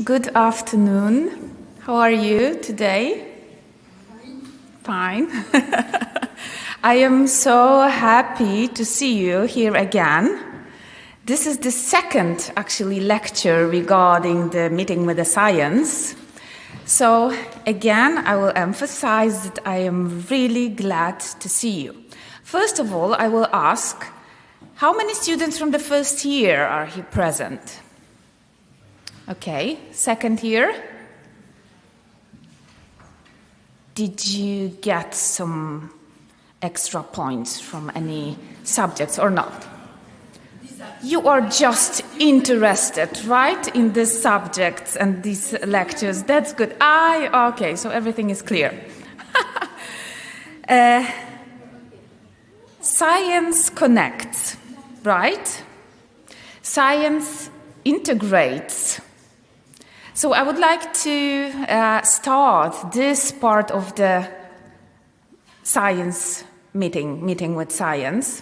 Good afternoon. How are you today? Fine. I am so happy to see you here again. This is the second, actually, lecture regarding the meeting with the science. So, again, I will emphasize that I am really glad to see you. First of all, I will ask, how many students from the first year are here present? Okay, second year? Did you get some extra points from any subjects or not? You are just interested, right, in these subjects and these lectures. That's good. Okay, so everything is clear. Science connects, right? Science integrates. So I would like to start this part of the science meeting with science.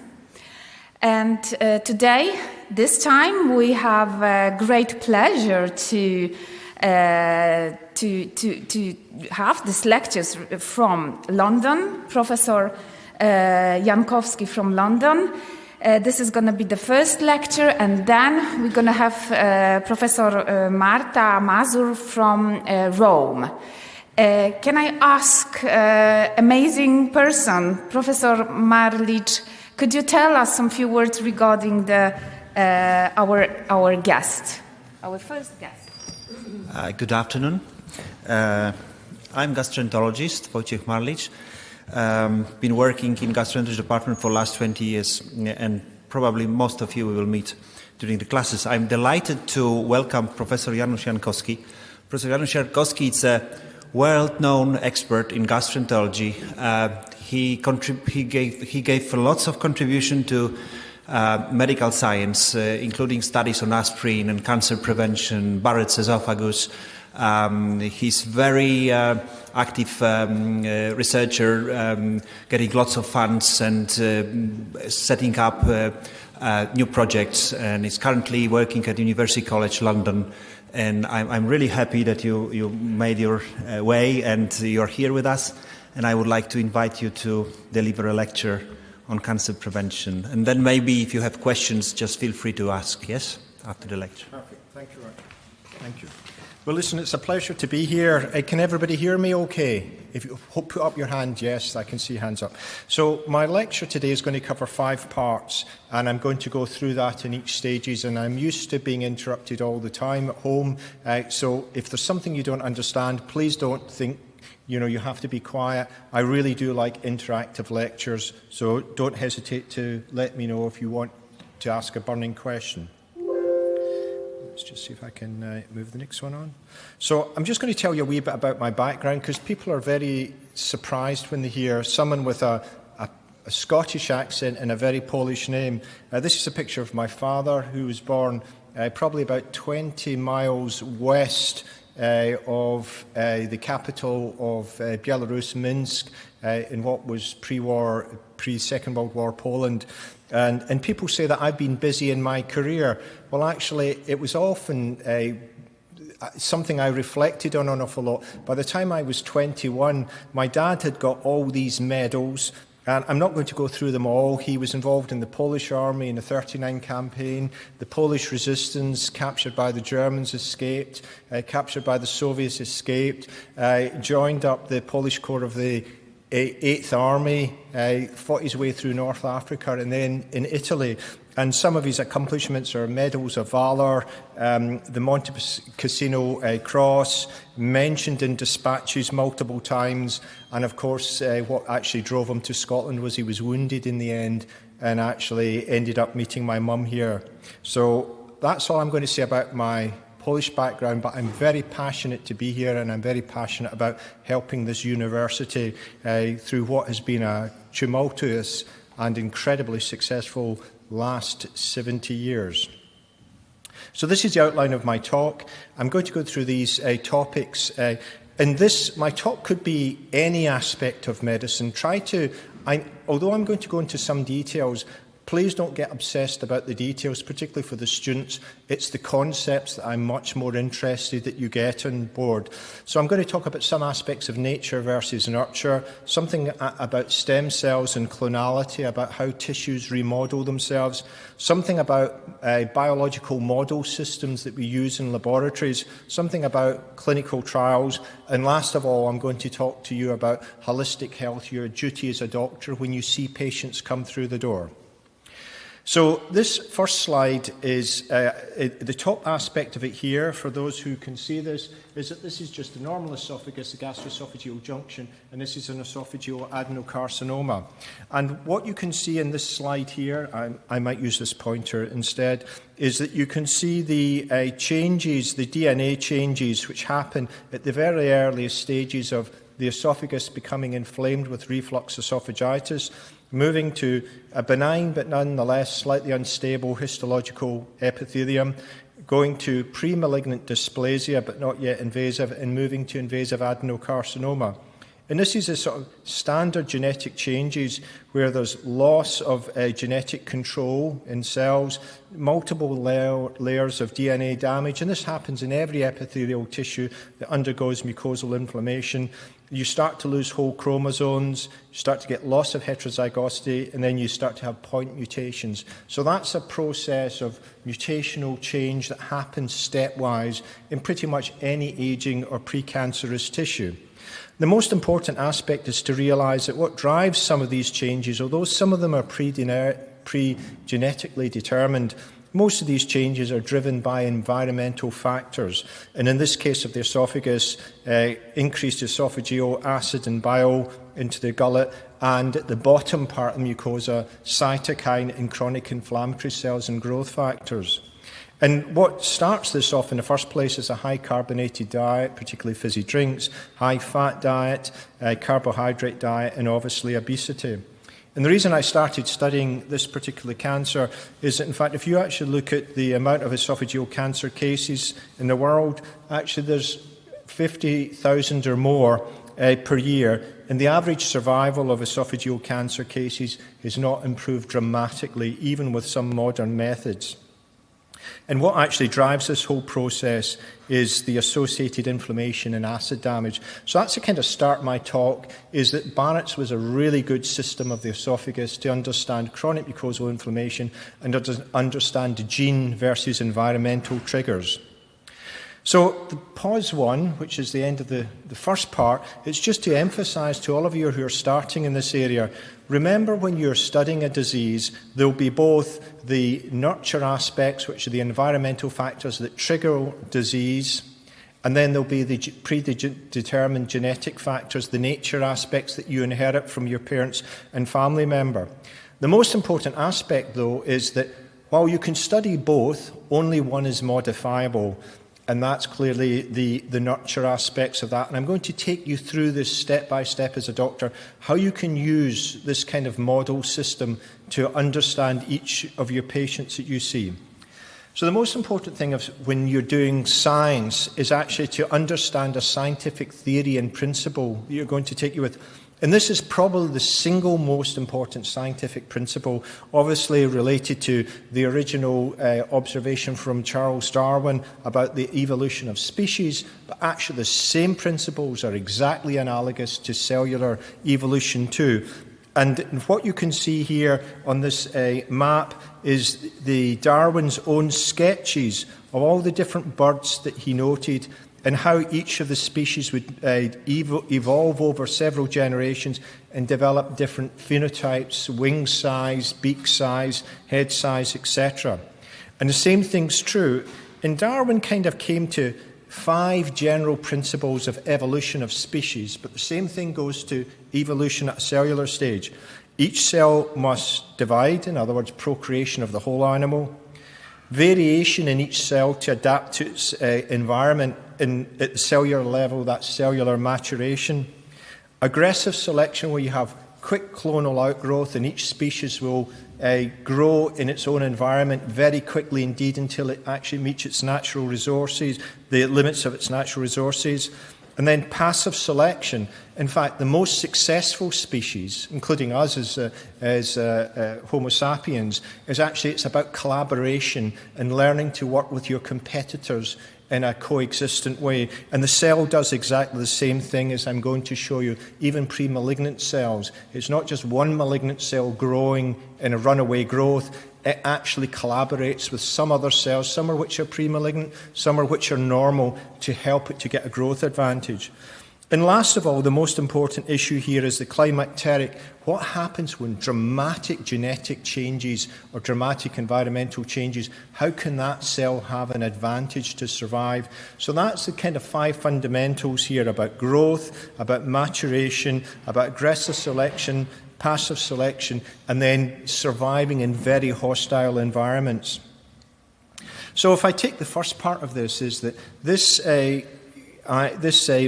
And today, this time, we have a great pleasure to have these lectures from London, Professor Jankowski from London. This is going to be the first lecture, and then we're going to have Professor Marta Mazur from Rome. Can I ask amazing person, Professor Marlic, could you tell us some few words regarding our guest, our first guest? Good afternoon. I'm gastroenterologist Wojciech Marlic. Been working in gastroenterology department for the last 20 years, and probably most of you we will meet during the classes. I'm delighted to welcome Professor Janusz Jankowski. Professor Janusz Jankowski is a world-known expert in gastroenterology. He gave lots of contribution to medical science, including studies on aspirin and cancer prevention, Barrett's esophagus. He's very active researcher, getting lots of funds and setting up new projects, and is currently working at University College London. And I'm really happy that you made your way and you're here with us. And I would like to invite you to deliver a lecture on cancer prevention. And then maybe if you have questions, just feel free to ask, yes, after the lecture. Perfect. Thank you, Mark. Thank you. Well, listen, it's a pleasure to be here. Can everybody hear me okay? If you put up your hand, yes, I can see hands up. So my lecture today is going to cover 5 parts, and I'm going to go through that in each stages, and I'm used to being interrupted all the time at home. So if there's something you don't understand, please don't think you have to be quiet. I really do like interactive lectures, so don't hesitate to let me know if you want to ask a burning question. Let's just see if I can move the next one on. So I'm just going to tell you a wee bit about my background, because people are very surprised when they hear someone with a Scottish accent and a very Polish name. This is a picture of my father, who was born probably about 20 miles west of the capital of Belarus, Minsk, in what was pre-Second World War Poland. And people say that I've been busy in my career. Well, actually, it was often something I reflected on an awful lot. By the time I was 21, my dad had got all these medals. And I'm not going to go through them all. He was involved in the Polish army in the 39 campaign. The Polish resistance, captured by the Germans, escaped. Captured by the Soviets, escaped. Joined up the Polish Corps of the 8th Army, fought his way through North Africa and then in Italy. And some of his accomplishments are Medals of Valour, the Monte Cassino Cross, mentioned in dispatches multiple times. And of course, what actually drove him to Scotland was he was wounded in the end and actually ended up meeting my mum here. So that's all I'm going to say about my Polish background, but I'm very passionate to be here, and I'm very passionate about helping this university through what has been a tumultuous and incredibly successful last 70 years. So this is the outline of my talk. I'm going to go through these topics. My talk could be any aspect of medicine. Although I'm going to go into some details, Please don't get obsessed about the details, particularly for the students. It's the concepts that I'm much more interested that you get on board. So I'm going to talk about some aspects of nature versus nurture, something about stem cells and clonality, about how tissues remodel themselves, something about biological model systems that we use in laboratories, something about clinical trials, and last of all, I'm going to talk to you about holistic health, your duty as a doctor when you see patients come through the door. So this first slide is, the top aspect of it here, for those who can see this, is that this is just a normal esophagus, a gastroesophageal junction, and this is an esophageal adenocarcinoma. And what you can see in this slide here, I might use this pointer instead, is that you can see the changes, the DNA changes, which happen at the very earliest stages of the esophagus becoming inflamed with reflux esophagitis, moving to a benign but nonetheless slightly unstable histological epithelium, going to pre-malignant dysplasia but not yet invasive, and moving to invasive adenocarcinoma. And this is a sort of standard genetic changes where there's loss of genetic control in cells, multiple layers of DNA damage, and this happens in every epithelial tissue that undergoes mucosal inflammation. You start to lose whole chromosomes, you start to get loss of heterozygosity, and then you start to have point mutations. So that's a process of mutational change that happens stepwise in pretty much any aging or precancerous tissue. The most important aspect is to realise that what drives some of these changes, although some of them are pre-genetically determined, most of these changes are driven by environmental factors. And in this case of the esophagus, increased esophageal acid and bile into the gullet, and at the bottom part of the mucosa, cytokine and chronic inflammatory cells and growth factors. And what starts this off in the first place is a high carbonated diet, particularly fizzy drinks, high fat diet, carbohydrate diet, and obviously obesity. And the reason I started studying this particular cancer is that, in fact, if you actually look at the amount of esophageal cancer cases in the world, actually there's 50,000 or more per year, and the average survival of esophageal cancer cases has not improved dramatically, even with some modern methods. And what actually drives this whole process is the associated inflammation and acid damage. So that's the kind of start my talk, is that Barrett's was a really good system of the esophagus to understand chronic mucosal inflammation and understand gene versus environmental triggers. So the pause one, which is the end of the first part, is just to emphasise to all of you who are starting in this area, remember when you're studying a disease, there'll be both the nurture aspects, which are the environmental factors that trigger disease, and then there'll be the predetermined genetic factors, the nature aspects that you inherit from your parents and family member. The most important aspect, though, is that while you can study both, only one is modifiable. And that's clearly the nurture aspects of that. And I'm going to take you through this step by step as a doctor, how you can use this kind of model system to understand each of your patients that you see. So the most important thing when you're doing science is actually to understand a scientific theory and principle that you're going to take you with. And this is probably the single most important scientific principle, obviously related to the original observation from Charles Darwin about the evolution of species, but actually the same principles are exactly analogous to cellular evolution too. And what you can see here on this map is the Darwin's own sketches of all the different birds that he noted and how each of the species would evolve over several generations and develop different phenotypes, wing size, beak size, head size, etc. And the same thing's true. And Darwin kind of came to 5 general principles of evolution of species, but the same thing goes to evolution at a cellular stage. Each cell must divide, in other words, procreation of the whole animal. Variation in each cell to adapt to its environment at the cellular level, that's cellular maturation. Aggressive selection, where you have quick clonal outgrowth and each species will grow in its own environment very quickly indeed until it actually meets its natural resources, the limits of its natural resources. And then passive selection. In fact, the most successful species, including us as Homo sapiens, is actually it's about collaboration and learning to work with your competitors in a coexistent way. And the cell does exactly the same thing as I'm going to show you, even pre-malignant cells. It's not just one malignant cell growing in a runaway growth. It actually collaborates with some other cells, some of which are pre-malignant, some of which are normal, to help it to get a growth advantage. And last of all, the most important issue here is the climacteric. What happens when dramatic genetic changes or dramatic environmental changes? How can that cell have an advantage to survive? So that's the kind of 5 fundamentals here about growth, about maturation, about aggressive selection, passive selection, and then surviving in very hostile environments. So if I take the first part of this, is that this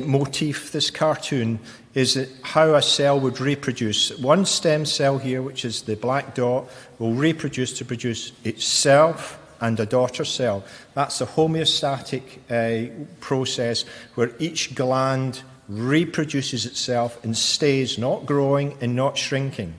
motif, this cartoon, is how a cell would reproduce. One stem cell here, which is the black dot, will reproduce to produce itself and a daughter cell. That's a homeostatic process where each gland reproduces itself and stays, not growing and not shrinking.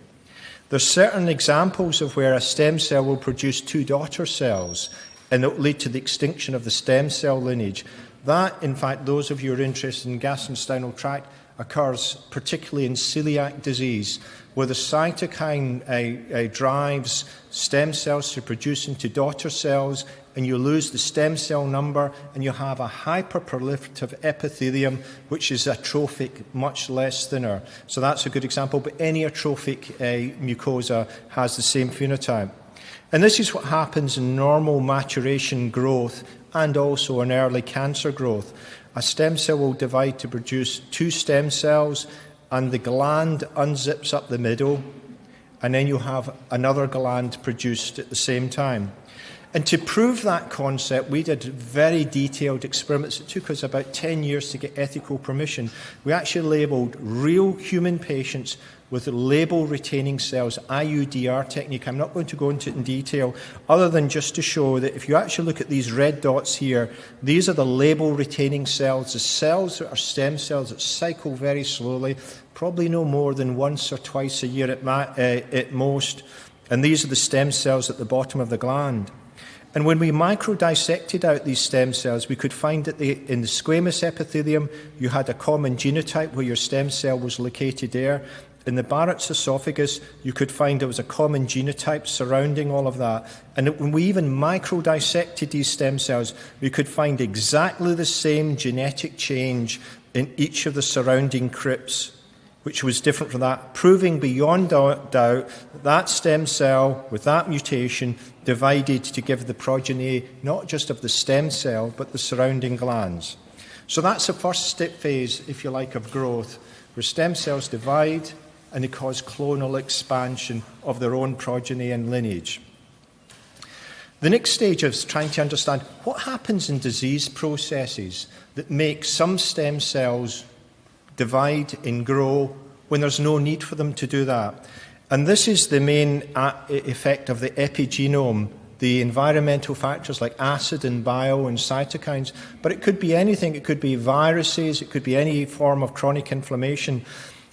There's certain examples of where a stem cell will produce 2 daughter cells, and it will lead to the extinction of the stem cell lineage. That, in fact, those of you who are interested in gastrointestinal tract, occurs particularly in celiac disease, where the cytokine drives stem cells to produce into daughter cells, and you lose the stem cell number, and you have a hyperproliferative epithelium, which is atrophic, much less thinner. So that's a good example, but any atrophic mucosa has the same phenotype. And this is what happens in normal maturation growth and also in early cancer growth. A stem cell will divide to produce 2 stem cells, and the gland unzips up the middle, and then you have another gland produced at the same time. And to prove that concept, we did very detailed experiments. It took us about 10 years to get ethical permission. We actually labelled real human patients with label-retaining cells, IUDR technique. I'm not going to go into it in detail, other than just to show that if you actually look at these red dots here, these are the label-retaining cells, the cells that are stem cells that cycle very slowly, probably no more than once or twice a year at most. And these are the stem cells at the bottom of the gland. And when we micro-dissected out these stem cells, we could find that in the squamous epithelium, you had a common genotype where your stem cell was located there. In the Barrett's esophagus, you could find there was a common genotype surrounding all of that. And when we even micro-dissected these stem cells, we could find exactly the same genetic change in each of the surrounding crypts, which was different from that, proving beyond doubt that stem cell with that mutation divided to give the progeny not just of the stem cell, but the surrounding glands. So that's the first phase, if you like, of growth, where stem cells divide and they cause clonal expansion of their own progeny and lineage. The next stage is trying to understand what happens in disease processes that make some stem cells divide and grow when there's no need for them to do that. And this is the main effect of the epigenome, the environmental factors like acid and bio and cytokines. But it could be anything. It could be viruses. It could be any form of chronic inflammation.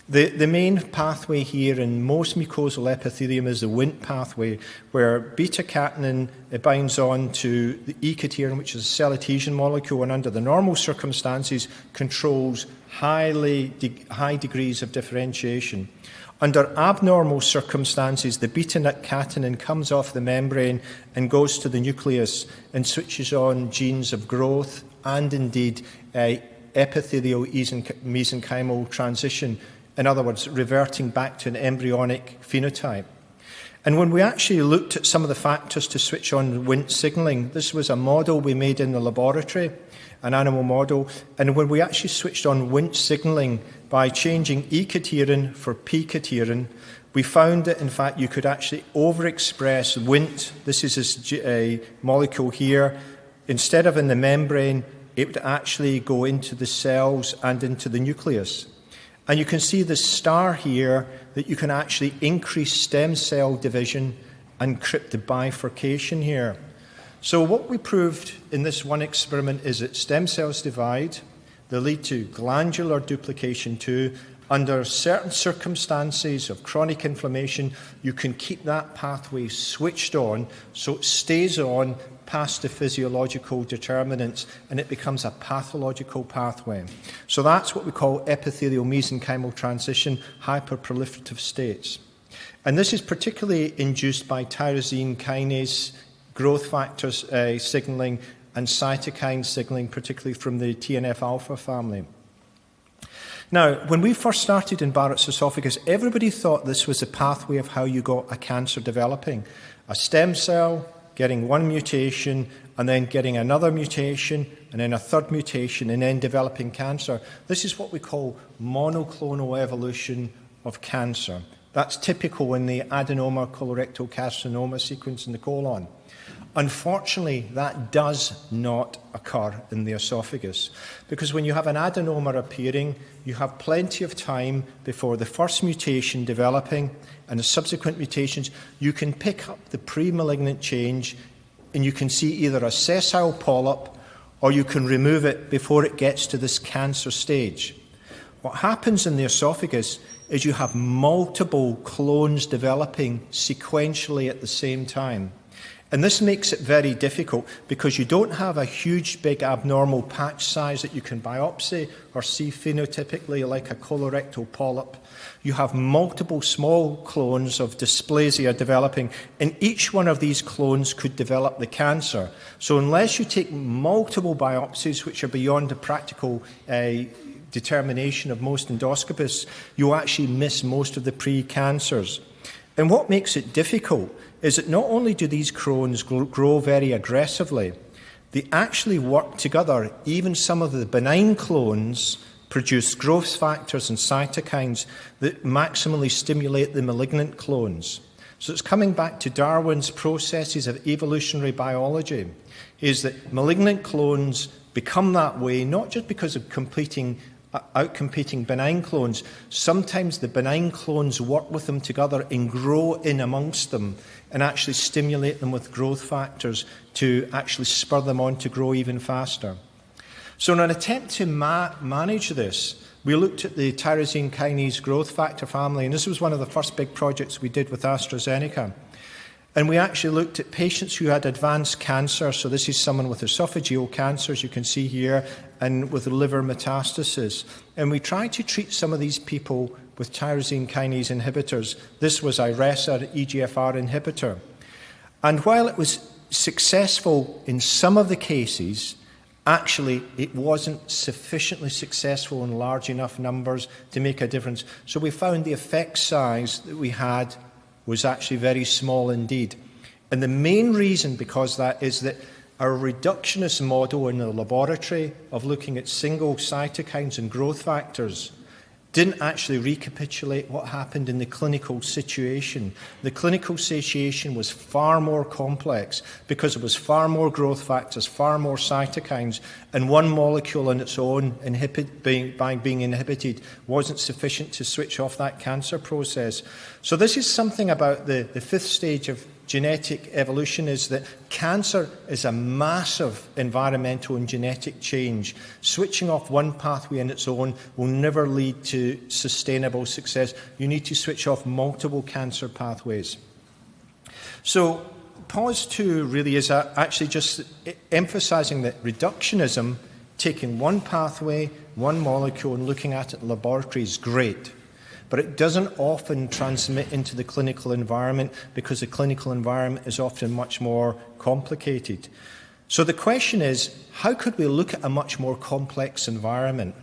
The main pathway here in most mucosal epithelium is the Wnt pathway, where beta-catenin binds on to the E-cadherin, which is a cell adhesion molecule, and under the normal circumstances controls high degrees of differentiation. Under abnormal circumstances, the beta-catenin comes off the membrane and goes to the nucleus and switches on genes of growth and indeed epithelial mesenchymal transition. In other words, reverting back to an embryonic phenotype. And when we actually looked at some of the factors to switch on Wnt signaling, this was a model we made in the laboratory, an animal model, and when we actually switched on Wnt signaling by changing E-cadherin for P-cadherin, we found that, in fact, you could actually overexpress Wnt. This is a molecule here. Instead of in the membrane, it would actually go into the cells and into the nucleus. And you can see the star here that you can actually increase stem cell division and crypt bifurcation here. So what we proved in this one experiment is that stem cells divide, They lead to glandular duplication too. Under certain circumstances of chronic inflammation, you can keep that pathway switched on so it stays on past the physiological determinants and it becomes a pathological pathway. So that's what we call epithelial mesenchymal transition, hyperproliferative states. And this is particularly induced by tyrosine kinase, growth factors signaling, and cytokine signaling, particularly from the TNF-alpha family. Now, when we first started in Barrett's esophagus, everybody thought this was the pathway of how you got a cancer developing. A stem cell, getting one mutation, and then getting another mutation, and then a third mutation, and then developing cancer. This is what we call monoclonal evolution of cancer. That's typical in the adenoma colorectal carcinoma sequence in the colon. Unfortunately, that does not occur in the esophagus, because when you have an adenoma appearing, you have plenty of time before the first mutation developing and the subsequent mutations. You can pick up the pre-malignant change and you can see either a sessile polyp or you can remove it before it gets to this cancer stage. What happens in the esophagus is you have multiple clones developing sequentially at the same time. And this makes it very difficult because you don't have a huge, big abnormal patch size that you can biopsy or see phenotypically like a colorectal polyp. You have multiple small clones of dysplasia developing, and each one of these clones could develop the cancer. So unless you take multiple biopsies, which are beyond the practical determination of most endoscopists, you actually miss most of the pre-cancers. And what makes it difficult is that not only do these clones grow very aggressively, they actually work together. Even some of the benign clones produce growth factors and cytokines that maximally stimulate the malignant clones. So it's coming back to Darwin's processes of evolutionary biology, is that malignant clones become that way not just because of outcompeting benign clones. Sometimes the benign clones work with them together and grow in amongst them and actually stimulate them with growth factors to actually spur them on to grow even faster. So in an attempt to manage this, we looked at the tyrosine kinase growth factor family, and this was one of the first big projects we did with AstraZeneca. And we actually looked at patients who had advanced cancer. So this is someone with esophageal cancer, as you can see here, and with liver metastasis. And we tried to treat some of these people with tyrosine kinase inhibitors. This was Iressa, EGFR inhibitor. And while it was successful in some of the cases, actually it wasn't sufficiently successful in large enough numbers to make a difference. So we found the effect size that we had was actually very small indeed. And the main reason because that is that our reductionist model in the laboratory of looking at single cytokines and growth factors didn't actually recapitulate what happened in the clinical situation. The clinical situation was far more complex because it was far more growth factors, far more cytokines, and one molecule on its own being inhibited wasn't sufficient to switch off that cancer process. So this is something about the fifth stage of genetic evolution, is that cancer is a massive environmental and genetic change. Switching off one pathway on its own will never lead to sustainable success. You need to switch off multiple cancer pathways. So PAUSE 2 really is actually just emphasizing that reductionism, taking one pathway, one molecule and looking at it in laboratory is great. But it doesn't often transmit into the clinical environment because the clinical environment is often much more complicated. So the question is, how could we look at a much more complex environment?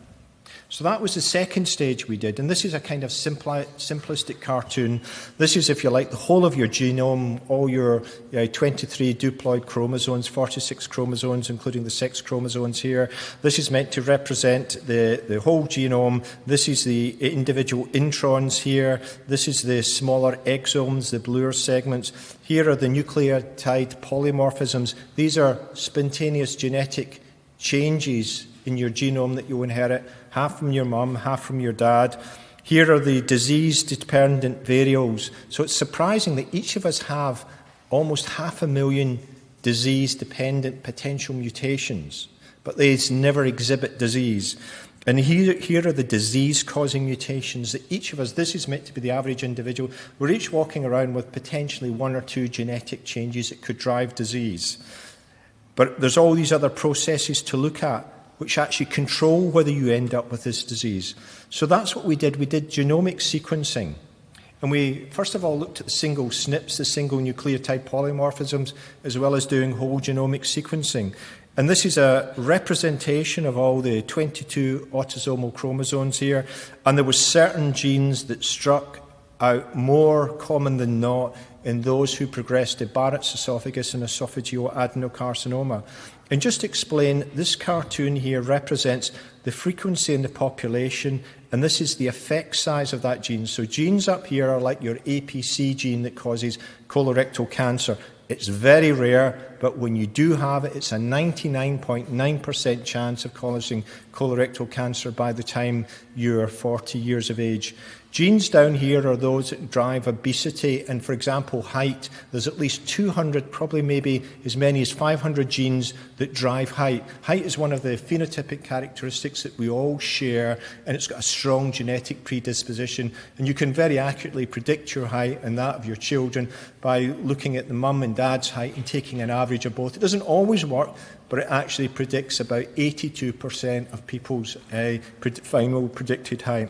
So that was the second stage we did, and this is a kind of simplistic cartoon. This is, if you like, the whole of your genome, all your 23 diploid chromosomes, 46 chromosomes, including the 6 chromosomes here. This is meant to represent the whole genome. This is the individual introns here. This is the smaller exomes, the bluer segments. Here are the nucleotide polymorphisms. These are spontaneous genetic changes in your genome that you inherit, half from your mum, half from your dad. Here are the disease-dependent variants. So it's surprising that each of us have almost 500,000 disease-dependent potential mutations. but these never exhibit disease. And here are the disease-causing mutations that each of us, this is meant to be the average individual, we're each walking around with potentially 1 or 2 genetic changes that could drive disease. But there's all these other processes to look at which actually control whether you end up with this disease. So that's what we did. We did genomic sequencing. And we, first of all, looked at the single SNPs, the single nucleotide polymorphisms, as well as doing whole genomic sequencing. And this is a representation of all the 22 autosomal chromosomes here. And there were certain genes that struck out more common than not in those who progressed to Barrett's esophagus and esophageal adenocarcinoma. And just to explain, this cartoon here represents the frequency in the population, and this is the effect size of that gene. So genes up here are like your APC gene that causes colorectal cancer. It's very rare, but when you do have it, it's a 99.9% chance of causing colorectal cancer by the time you're 40 years of age. Genes down here are those that drive obesity, and for example, height. There's at least 200, probably maybe as many as 500 genes that drive height. Height is one of the phenotypic characteristics that we all share, and it's got a strong genetic predisposition. And you can very accurately predict your height and that of your children by looking at the mum and dad's height and taking an average of both. It doesn't always work, but it actually predicts about 82% of people's final predicted height.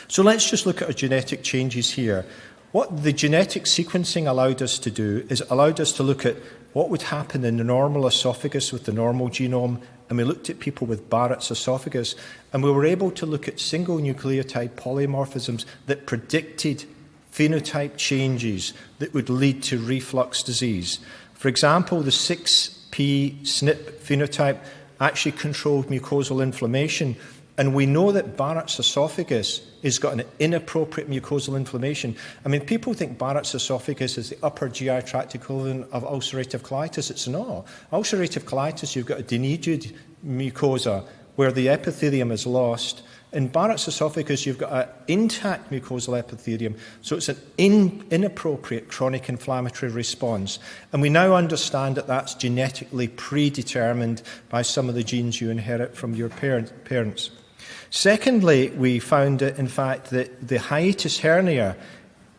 So let's just look at our genetic changes here. What the genetic sequencing allowed us to do is allowed us to look at what would happen in the normal esophagus with the normal genome, and we looked at people with Barrett's esophagus, and we were able to look at single nucleotide polymorphisms that predicted phenotype changes that would lead to reflux disease. For example, the 6p SNP phenotype actually controlled mucosal inflammation. And we know that Barrett's esophagus has got an inappropriate mucosal inflammation. I mean, people think Barrett's esophagus is the upper GI tract equivalent of ulcerative colitis. It's not. Ulcerative colitis, you've got a denuded mucosa where the epithelium is lost. In Barrett's esophagus, you've got an intact mucosal epithelium. So it's an inappropriate chronic inflammatory response. And we now understand that that's genetically predetermined by some of the genes you inherit from your parents. Secondly, we found that, in fact, that the hiatus hernia,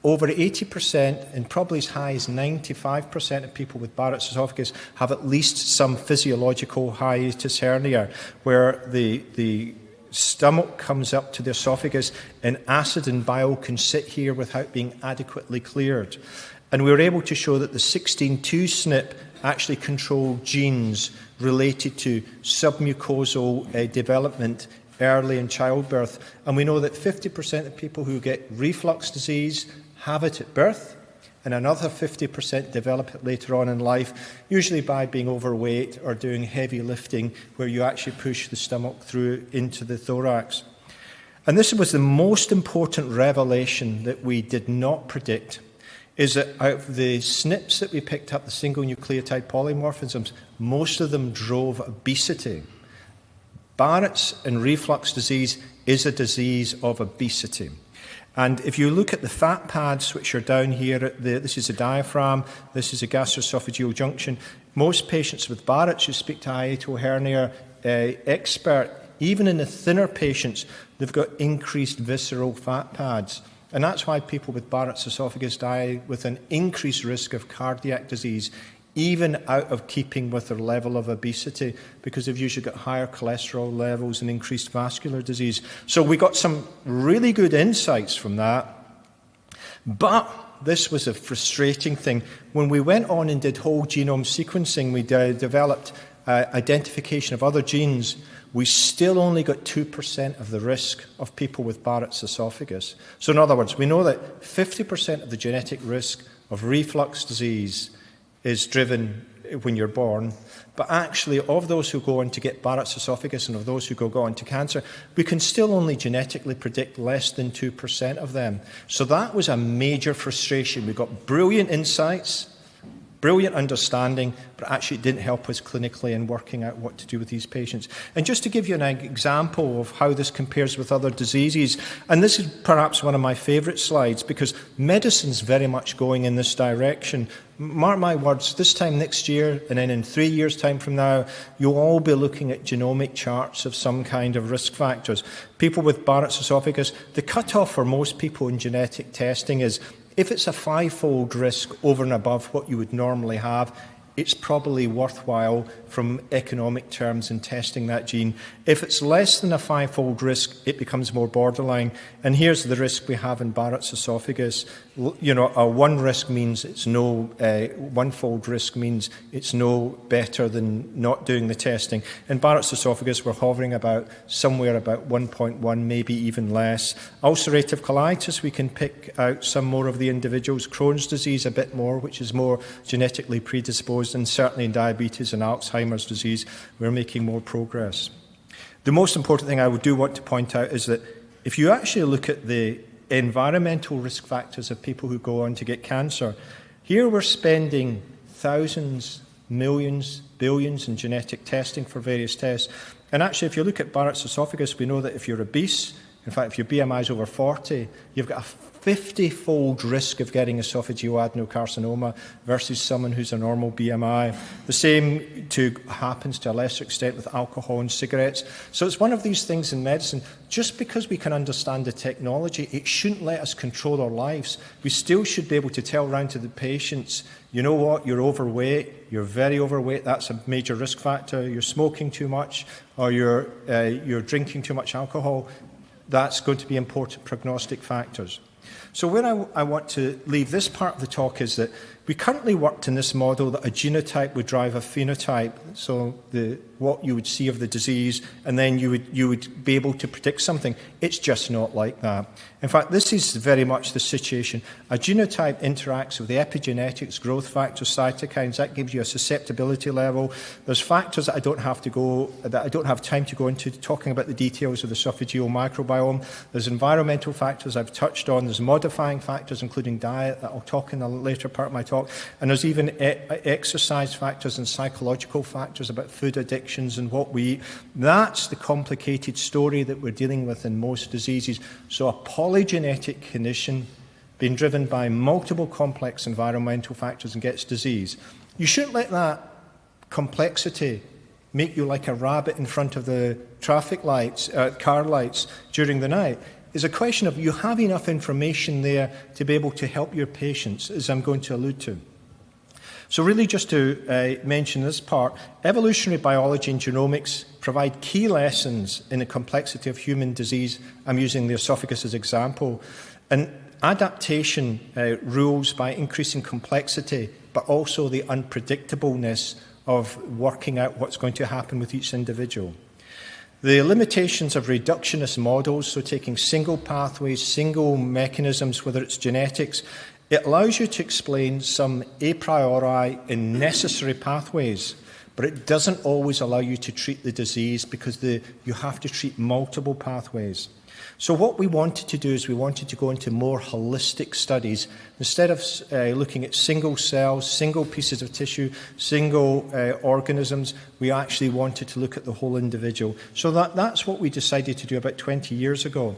over 80% and probably as high as 95% of people with Barrett's esophagus have at least some physiological hiatus hernia, where the stomach comes up to the esophagus and acid and bile can sit here without being adequately cleared. And we were able to show that the 16q SNP actually controlled genes related to submucosal development early in childbirth. And we know that 50% of people who get reflux disease have it at birth, and another 50% develop it later on in life, usually by being overweight or doing heavy lifting, where you actually push the stomach through into the thorax. And this was the most important revelation that we did not predict, is that out of the SNPs that we picked up, the single nucleotide polymorphisms, most of them drove obesity. Barrett's and reflux disease is a disease of obesity. And if you look at the fat pads, which are down here, this is a diaphragm, this is a gastroesophageal junction. Most patients with Barrett's, you speak to hiatal hernia expert, even in the thinner patients, they've got increased visceral fat pads. And that's why people with Barrett's esophagus die with an increased risk of cardiac disease, even out of keeping with their level of obesity, because they've usually got higher cholesterol levels and increased vascular disease. So we got some really good insights from that. But this was a frustrating thing. When we went on and did whole genome sequencing, we developed identification of other genes. We still only got 2% of the risk of people with Barrett's esophagus. So in other words, we know that 50% of the genetic risk of reflux disease is driven when you're born, but actually of those who go on to get Barrett's esophagus and of those who go on to cancer, we can still only genetically predict less than 2% of them. So that was a major frustration. We got brilliant insights, brilliant understanding, but actually it didn't help us clinically in working out what to do with these patients. And just to give you an example of how this compares with other diseases, and this is perhaps one of my favourite slides, because medicine's very much going in this direction. Mark my words, this time next year, and then in 3 years' time from now, you'll all be looking at genomic charts of some kind of risk factors. People with Barrett's esophagus, the cutoff for most people in genetic testing is if it's a 5-fold risk over and above what you would normally have, it's probably worthwhile from economic terms in testing that gene. If it's less than a 5-fold risk, it becomes more borderline. And here's the risk we have in Barrett's esophagus. You know, a 1 risk means it's no, 1-fold risk means it's no better than not doing the testing. In Barrett's esophagus, we're hovering about somewhere about 1.1, maybe even less. Ulcerative colitis, we can pick out some more of the individuals. Crohn's disease, a bit more, which is more genetically predisposed, and certainly in diabetes and Alzheimer's disease, we're making more progress. The most important thing I do want to point out is that if you actually look at the environmental risk factors of people who go on to get cancer, here we're spending thousands, millions, billions in genetic testing for various tests. And actually, if you look at Barrett's esophagus, we know that if you're obese, in fact, if your BMI is over 40, you've got a 50-fold risk of getting esophageal adenocarcinoma versus someone who's a normal BMI. The same happens to a lesser extent with alcohol and cigarettes. So it's one of these things in medicine. Just because we can understand the technology, it shouldn't let us control our lives. We still should be able to tell around to the patients, you know what, you're overweight, you're very overweight, that's a major risk factor, you're smoking too much, or you're drinking too much alcohol. That's going to be important prognostic factors. So where I want to leave this part of the talk is that we currently worked in this model that a genotype would drive a phenotype, so what you would see of the disease, and then you would be able to predict something. It's just not like that. In fact, this is very much the situation. A genotype interacts with the epigenetics, growth factors, cytokines. That gives you a susceptibility level. There's factors that I don't have time to go into talking about the details of the esophageal microbiome. There's environmental factors I've touched on. There's modifying factors, including diet, that I'll talk in the later part of my talk. And there's even exercise factors and psychological factors about food addictions and what we eat. That's the complicated story that we're dealing with in most diseases. So a polygenetic condition being driven by multiple complex environmental factors and gets disease. You shouldn't let that complexity make you like a rabbit in front of the traffic lights, car lights during the night. It's a question of you have enough information there to be able to help your patients, as I'm going to allude to. So really just to mention this part, evolutionary biology and genomics provide key lessons in the complexity of human disease. I'm using the esophagus as an example. And adaptation rules by increasing complexity, but also the unpredictableness of working out what's going to happen with each individual. The limitations of reductionist models, so taking single pathways, single mechanisms, whether it's genetics, it allows you to explain some a priori and necessary pathways, but it doesn't always allow you to treat the disease because you have to treat multiple pathways. So what we wanted to do is we wanted to go into more holistic studies. Instead of looking at single cells, single pieces of tissue, single organisms, we actually wanted to look at the whole individual. So that's what we decided to do about 20 years ago.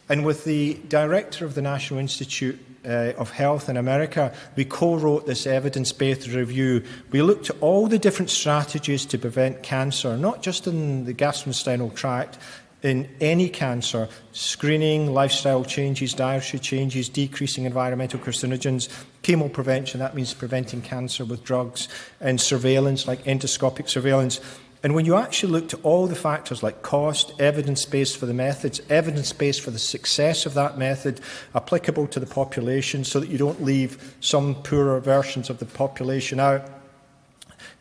And with the director of the National Institute of Health in America, we co-wrote this evidence-based review. We looked at all the different strategies to prevent cancer, not just in the gastrointestinal tract, in any cancer: screening, lifestyle changes, dietary changes, decreasing environmental carcinogens, chemo prevention, that means preventing cancer with drugs, and surveillance, like endoscopic surveillance. And when you actually looked at all the factors like cost, evidence-based for the methods, evidence-based for the success of that method, applicable to the population so that you don't leave some poorer versions of the population out,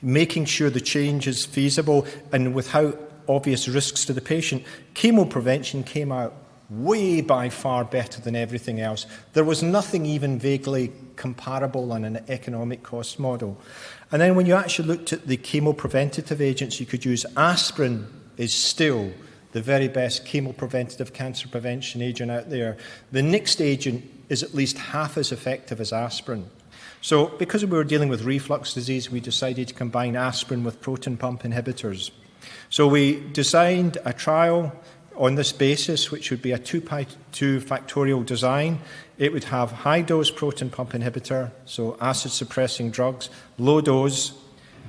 making sure the change is feasible and without obvious risks to the patient, chemo prevention came out way by far better than everything else. There was nothing even vaguely comparable on an economic cost model. And then when you actually looked at the chemopreventative agents you could use, aspirin is still the very best chemopreventative cancer prevention agent out there. The next agent is at least half as effective as aspirin. So because we were dealing with reflux disease, we decided to combine aspirin with proton pump inhibitors. So we designed a trial on this basis, which would be a 2 factorial design. It would have high-dose proton pump inhibitor, so acid-suppressing drugs, low dose,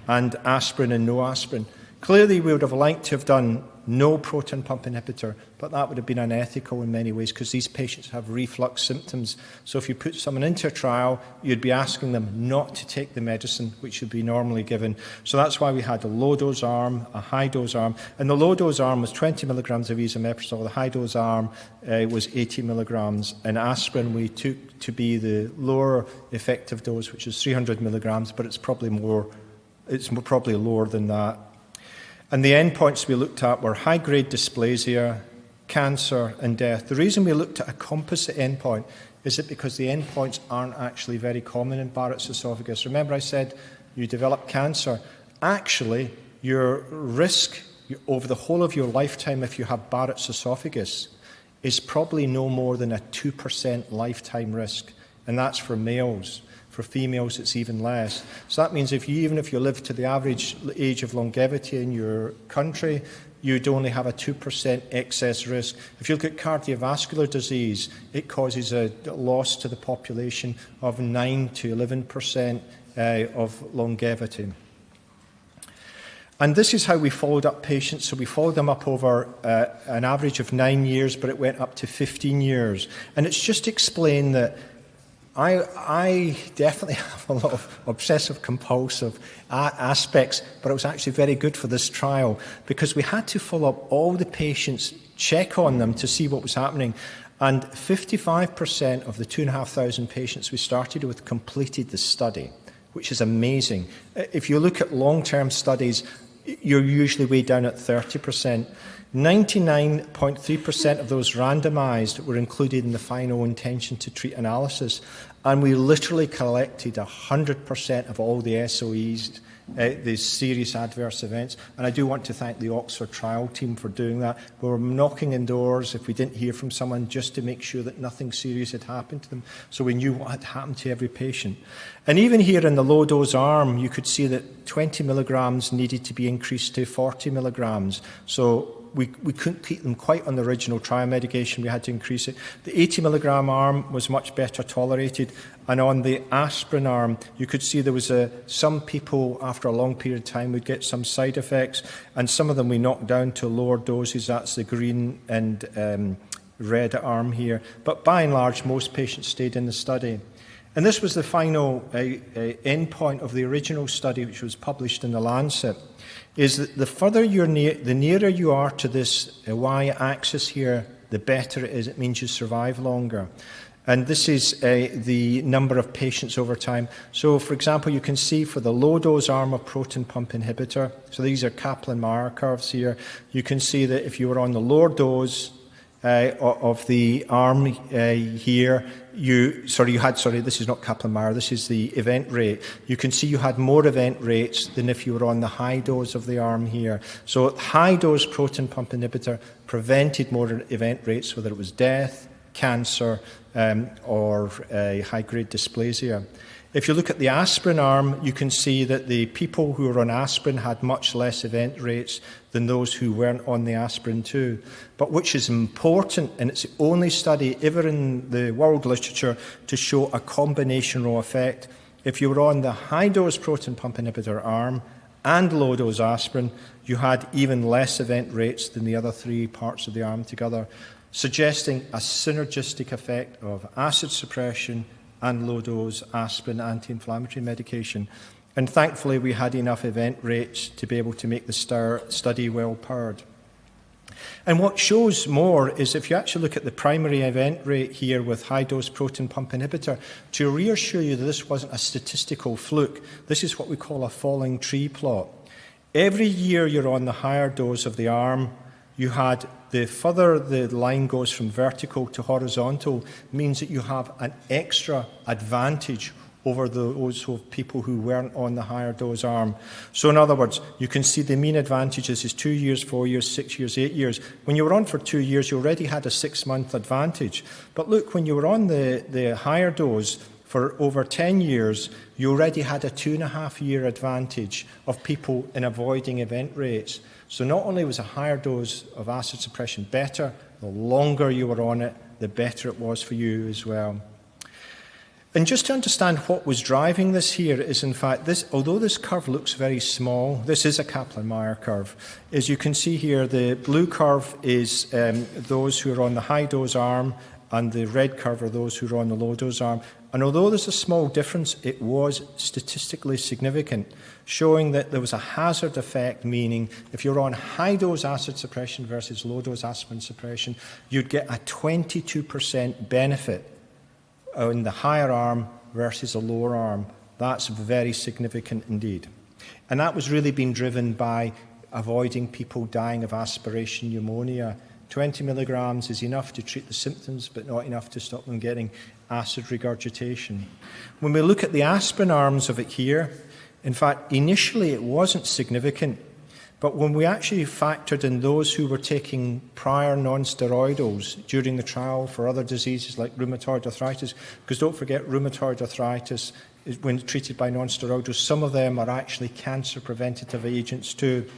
and aspirin and no aspirin. Clearly, we would have liked to have done no proton pump inhibitor, but that would have been unethical in many ways because these patients have reflux symptoms. So if you put someone into a trial, you'd be asking them not to take the medicine, which would be normally given. So that's why we had a low-dose arm, a high-dose arm, and the low-dose arm was 20 milligrams of esomeprazole, the high-dose arm was 80 milligrams, and aspirin we took to be the lower effective dose, which is 300 milligrams, but it's probably lower than that. And the endpoints we looked at were high-grade dysplasia, cancer, and death. The reason we looked at a composite endpoint is that because the endpoints aren't actually very common in Barrett's esophagus. Remember I said you develop cancer. Actually, your risk over the whole of your lifetime if you have Barrett's esophagus is probably no more than a 2% lifetime risk, and that's for males. For females, it's even less. So that means even if you live to the average age of longevity in your country, you'd only have a 2% excess risk. If you look at cardiovascular disease, it causes a loss to the population of 9 to 11% of longevity. And this is how we followed up patients. So we followed them up over an average of 9 years, but it went up to 15 years. And it's just to explain that I definitely have a lot of obsessive-compulsive aspects, but it was actually very good for this trial because we had to follow up all the patients, check on them to see what was happening. And 55% of the 2,500 patients we started with completed the study, which is amazing. If you look at long-term studies, you're usually way down at 30%. 99.3% of those randomized were included in the final intention to treat analysis, and we literally collected 100% of all the SOEs, the serious adverse events, and I do want to thank the Oxford trial team for doing that. We were knocking in doors if we didn't hear from someone just to make sure that nothing serious had happened to them, so we knew what had happened to every patient. And even here in the low-dose arm, you could see that 20 milligrams needed to be increased to 40 milligrams, so we couldn't keep them quite on the original trial medication, we had to increase it. The 80 milligram arm was much better tolerated, and on the aspirin arm, you could see there was some people, after a long period of time, would get some side effects, and some of them we knocked down to lower doses, that's the green and red arm here. But by and large, most patients stayed in the study. And this was the final endpoint of the original study, which was published in The Lancet, is that the further the nearer you are to this y-axis here, the better it is. It means you survive longer. And this is the number of patients over time. So, for example, you can see for the low-dose arm of proton pump inhibitor, so these are Kaplan-Meier curves here, you can see that if you were on the lower dose of the arm here, this is not Kaplan-Meier, this is the event rate. You can see you had more event rates than if you were on the high dose of the arm here. So high-dose proton pump inhibitor prevented more event rates, whether it was death, cancer, or high-grade dysplasia. If you look at the aspirin arm, you can see that the people who were on aspirin had much less event rates than those who weren't on the aspirin too. But which is important, and it's the only study ever in the world literature to show a combination row effect. If you were on the high-dose proton pump inhibitor arm and low-dose aspirin, you had even less event rates than the other three parts of the arm together, suggesting a synergistic effect of acid suppression and low-dose aspirin anti-inflammatory medication. And thankfully, we had enough event rates to be able to make the study well-powered. And what shows more is if you actually look at the primary event rate here with high-dose proton pump inhibitor, to reassure you that this wasn't a statistical fluke, this is what we call a falling tree plot. Every year you're on the higher dose of the arm, you had the further the line goes from vertical to horizontal means that you have an extra advantage over those people who weren't on the higher dose arm. So in other words, you can see the mean advantages is 2 years, 4 years, 6 years, 8 years. When you were on for 2 years, you already had a 6-month advantage. But look, when you were on the higher dose, for over 10 years, you already had a 2.5-year advantage of people in avoiding event rates. So not only was a higher dose of acid suppression better, the longer you were on it, the better it was for you as well. And just to understand what was driving this here is, in fact, this, although this curve looks very small, this is a Kaplan-Meier curve. As you can see here, the blue curve is those who are on the high-dose arm, and the red curve are those who are on the low-dose arm. And although there's a small difference, it was statistically significant, showing that there was a hazard effect, meaning if you're on high-dose acid suppression versus low-dose aspirin suppression, you'd get a 22% benefit in the higher arm versus a lower arm. That's very significant indeed. And that was really being driven by avoiding people dying of aspiration pneumonia. 20 milligrams is enough to treat the symptoms, but not enough to stop them getting acid regurgitation. When we look at the aspirin arms of it here, in fact, initially it wasn't significant, but when we actually factored in those who were taking prior non-steroidals during the trial for other diseases like rheumatoid arthritis, because don't forget, rheumatoid arthritis, when treated by non-steroidals, some of them are actually cancer preventative agents too.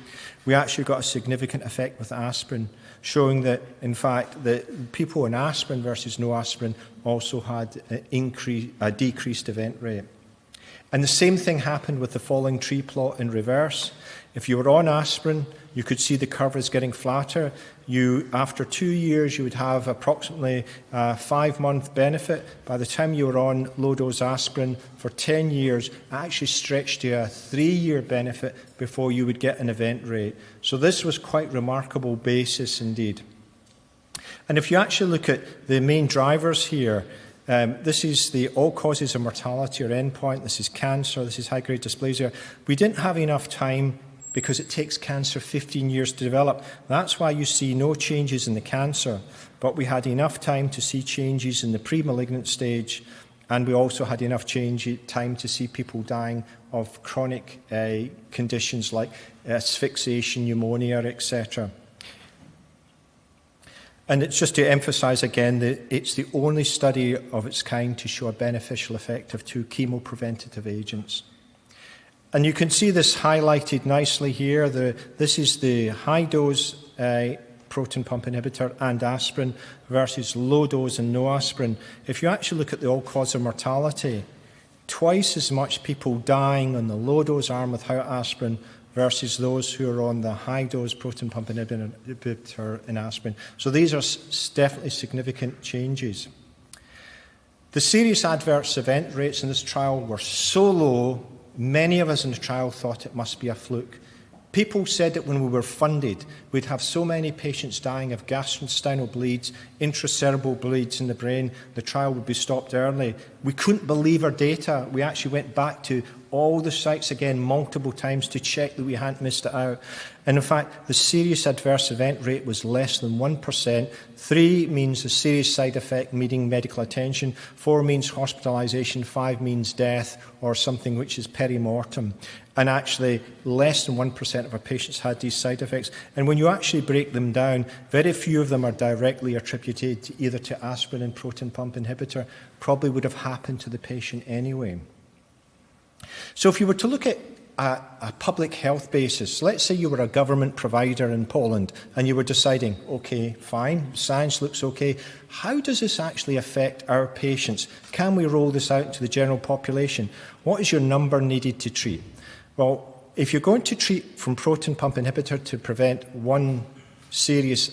We actually got a significant effect with aspirin, showing that, in fact, that people on aspirin versus no aspirin also had a decreased event rate. And the same thing happened with the falling tree plot in reverse. If you were on aspirin, you could see the curve is getting flatter. After 2 years, you would have approximately a 5-month benefit. By the time you were on low-dose aspirin for 10 years, it actually stretched to a 3-year benefit before you would get an event rate. So this was quite remarkable basis indeed. And if you actually look at the main drivers here, this is the all causes of mortality or endpoint. This is cancer. This is high-grade dysplasia. We didn't have enough time because it takes cancer 15 years to develop. That's why you see no changes in the cancer. But we had enough time to see changes in the pre-malignant stage, and we also had enough time to see people dying of chronic conditions like asphyxiation, pneumonia, etc. And it's just to emphasize again that it's the only study of its kind to show a beneficial effect of 2 chemopreventative agents. And you can see this highlighted nicely here. This is the high-dose proton pump inhibitor and aspirin versus low-dose and no aspirin. If you actually look at the all-cause of mortality, twice as much people dying on the low-dose arm without aspirin versus those who are on the high-dose proton pump inhibitor and aspirin. So these are definitely significant changes. The serious adverse event rates in this trial were so low, many of us in the trial thought it must be a fluke. People said that when we were funded, we'd have so many patients dying of gastrointestinal bleeds, intracerebral bleeds in the brain, the trial would be stopped early. We couldn't believe our data. We actually went back to all the sites again multiple times to check that we hadn't missed it out. And in fact, the serious adverse event rate was less than 1%. 3 means a serious side effect needing medical attention. 4 means hospitalization. 5 means death or something which is perimortem. And actually, less than 1% of our patients had these side effects. And when you actually break them down, very few of them are directly attributed to either to aspirin and proton pump inhibitor. Probably would have happened to the patient anyway. So if you were to look at a public health basis, let's say you were a government provider in Poland and you were deciding, okay, fine, science looks okay. How does this actually affect our patients? Can we roll this out to the general population? What is your number needed to treat? Well, if you're going to treat from proton pump inhibitor to prevent one serious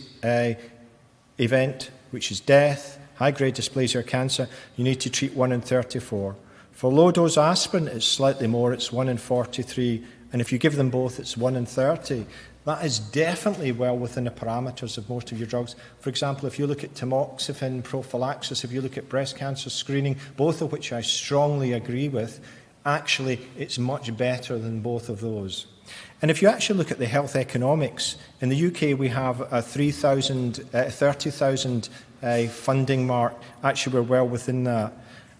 event, which is death, high-grade dysplasia or cancer, you need to treat 1 in 34. For low-dose aspirin, it's slightly more, it's 1 in 43, and if you give them both, it's 1 in 30. That is definitely well within the parameters of most of your drugs. For example, if you look at tamoxifen prophylaxis, if you look at breast cancer screening, both of which I strongly agree with, actually it's much better than both of those. And if you actually look at the health economics, in the UK we have a 30,000 funding mark. Actually, we're well within that.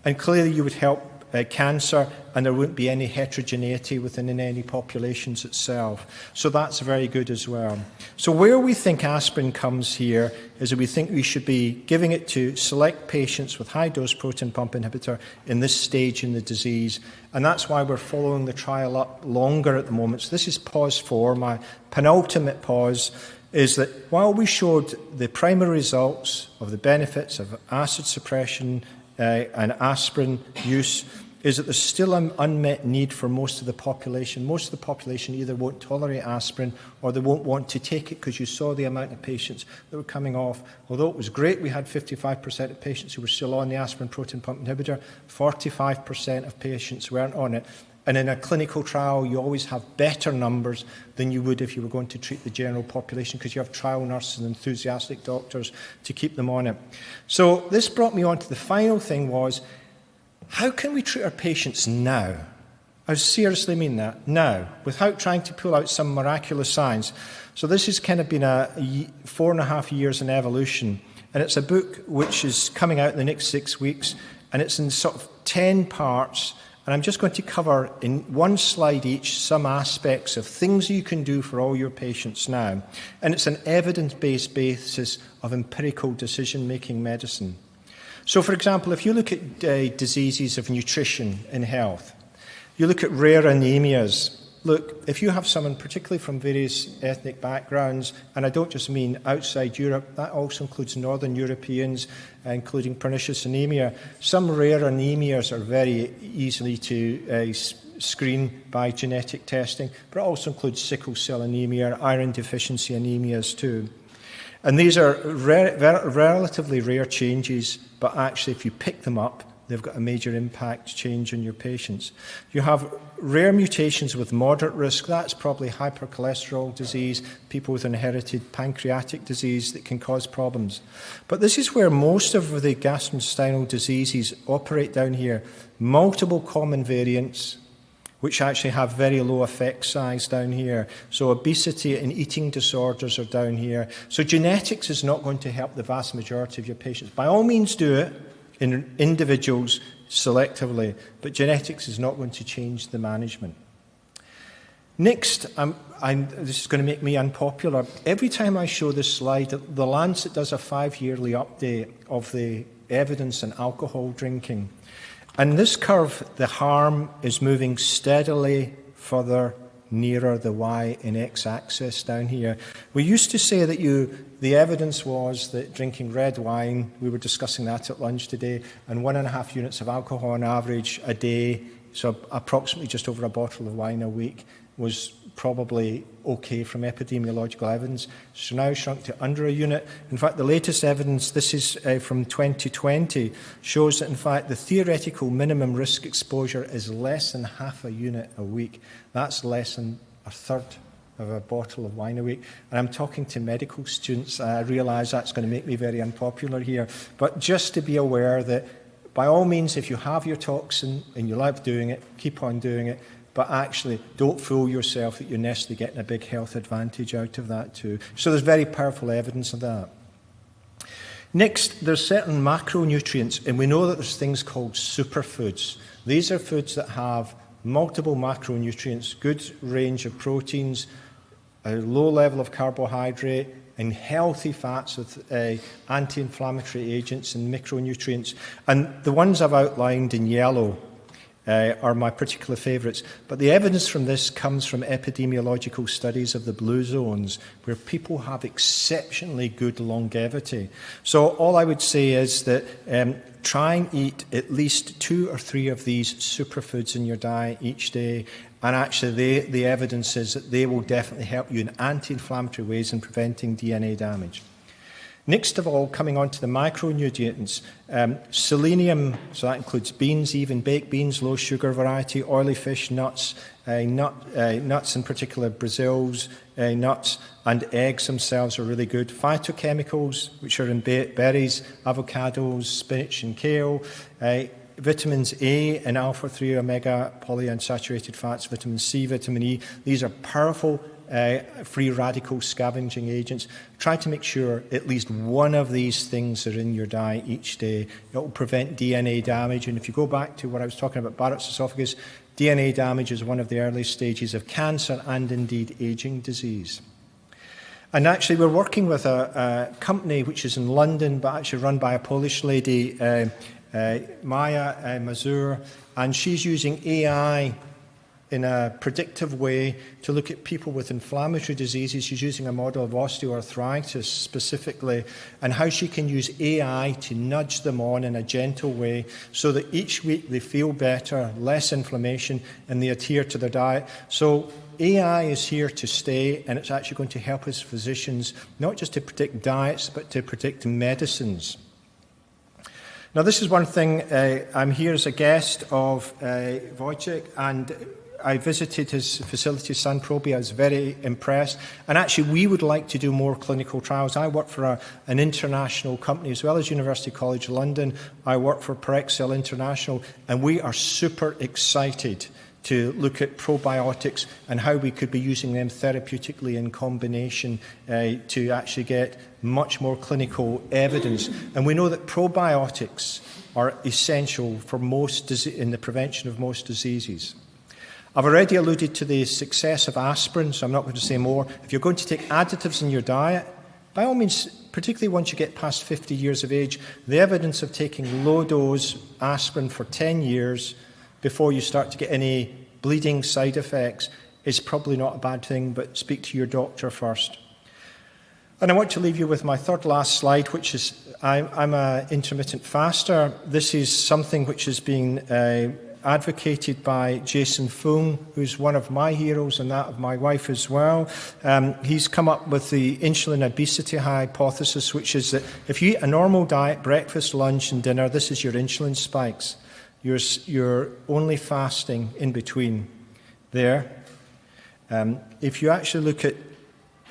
And clearly you would help cancer, and there wouldn't be any heterogeneity within any populations itself. So that's very good as well. So where we think aspirin comes here is that we think we should be giving it to select patients with high-dose proton pump inhibitor in this stage in the disease, and that's why we're following the trial up longer at the moment. So this is pause 4. My penultimate pause is that while we showed the primary results of the benefits of acid suppression and aspirin use, is that there's still an unmet need for most of the population. Most of the population either won't tolerate aspirin or they won't want to take it, because you saw the amount of patients that were coming off. Although it was great, we had 55% of patients who were still on the aspirin proton pump inhibitor, 45% of patients weren't on it. And in a clinical trial, you always have better numbers than you would if you were going to treat the general population, because you have trial nurses and enthusiastic doctors to keep them on it. So this brought me on to the final thing was, how can we treat our patients now? I seriously mean that, now, without trying to pull out some miraculous science. So this has kind of been a 4.5 years in evolution, and it's a book which is coming out in the next 6 weeks, and it's in sort of 10 parts. And I'm just going to cover in one slide each some aspects of things you can do for all your patients now. And it's an evidence-based basis of empirical decision-making medicine. So, for example, if you look at diseases of nutrition in health, you look at rare anemias. Look, if you have someone, particularly from various ethnic backgrounds, and I don't just mean outside Europe, that also includes Northern Europeans, including pernicious anemia. Some rare anemias are very easily to screen by genetic testing, but it also includes sickle cell anemia, iron deficiency anemias too. And these are relatively rare changes, but actually if you pick them up, they've got a major impact change on your patients. You have rare mutations with moderate risk. That's probably hypercholesterol disease, people with inherited pancreatic disease that can cause problems. But this is where most of the gastrointestinal diseases operate down here. Multiple common variants, which actually have very low effect size down here. So obesity and eating disorders are down here. So genetics is not going to help the vast majority of your patients. By all means do it in individuals selectively, but genetics is not going to change the management. Next, this is going to make me unpopular. Every time I show this slide, the Lancet does a 5-yearly update of the evidence on alcohol drinking. And this curve, the harm is moving steadily further nearer the Y and X axis down here. We used to say that the evidence was that drinking red wine, we were discussing that at lunch today, and 1.5 units of alcohol on average a day, so approximately just over a bottle of wine a week, was probably okay from epidemiological evidence. So now shrunk to under a unit. In fact, the latest evidence, this is from 2020, shows that in fact the theoretical minimum risk exposure is less than half a unit a week. That's less than a third of a bottle of wine a week. And I'm talking to medical students. I realise that's going to make me very unpopular here. But just to be aware that by all means, if you have your toxin and you love doing it, keep on doing it. But actually, don't fool yourself that you're necessarily getting a big health advantage out of that too. So there's very powerful evidence of that. Next, there's certain macronutrients, and we know that there's things called superfoods. These are foods that have multiple macronutrients, good range of proteins, a low level of carbohydrate, and healthy fats with anti-inflammatory agents and micronutrients. And the ones I've outlined in yellow are my particular favourites. But the evidence from this comes from epidemiological studies of the blue zones, where people have exceptionally good longevity. So all I would say is that try and eat at least 2 or 3 of these superfoods in your diet each day. And actually, the evidence is that they will definitely help you in anti-inflammatory ways in preventing DNA damage. Next of all, coming on to the micronutrients, selenium, so that includes beans, even baked beans, low sugar variety, oily fish, nuts, nuts in particular, Brazil's nuts, and eggs themselves are really good. Phytochemicals, which are in berries, avocados, spinach and kale, vitamins A and alpha-3 omega polyunsaturated fats, vitamin C, vitamin E. These are powerful free radical scavenging agents. Try to make sure at least one of these things are in your diet each day. It will prevent DNA damage. And if you go back to what I was talking about, Barrett's esophagus, DNA damage is one of the early stages of cancer and indeed aging disease. And actually, we're working with a company which is in London, but actually run by a Polish lady, Marta Mazur, and she's using AI in a predictive way to look at people with inflammatory diseases. She's using a model of osteoarthritis specifically, and how she can use AI to nudge them on in a gentle way so that each week they feel better, less inflammation, and they adhere to their diet. So AI is here to stay, and it's actually going to help us physicians not just to predict diets, but to predict medicines. Now, this is one thing. I'm here as a guest of Wojciech, and I visited his facility, San Probi. I was very impressed. And actually, we would like to do more clinical trials. I work for an international company, as well as University College London. I work for Parexel International, and we are super excited to look at probiotics and how we could be using them therapeutically in combination to actually get much more clinical evidence. And we know that probiotics are essential for in the prevention of most diseases. I've already alluded to the success of aspirin, so I'm not going to say more. If you're going to take additives in your diet, by all means, particularly once you get past 50 years of age, the evidence of taking low-dose aspirin for 10 years before you start to get any bleeding side effects is probably not a bad thing, but speak to your doctor first. And I want to leave you with my third last slide, which is I'm an intermittent faster. This is something which is being advocated by Jason Fung, who's one of my heroes and that of my wife as well. He's come up with the insulin obesity hypothesis, which is that if you eat a normal diet, breakfast, lunch and dinner, this is your insulin spikes. You're only fasting in between there. If you actually look at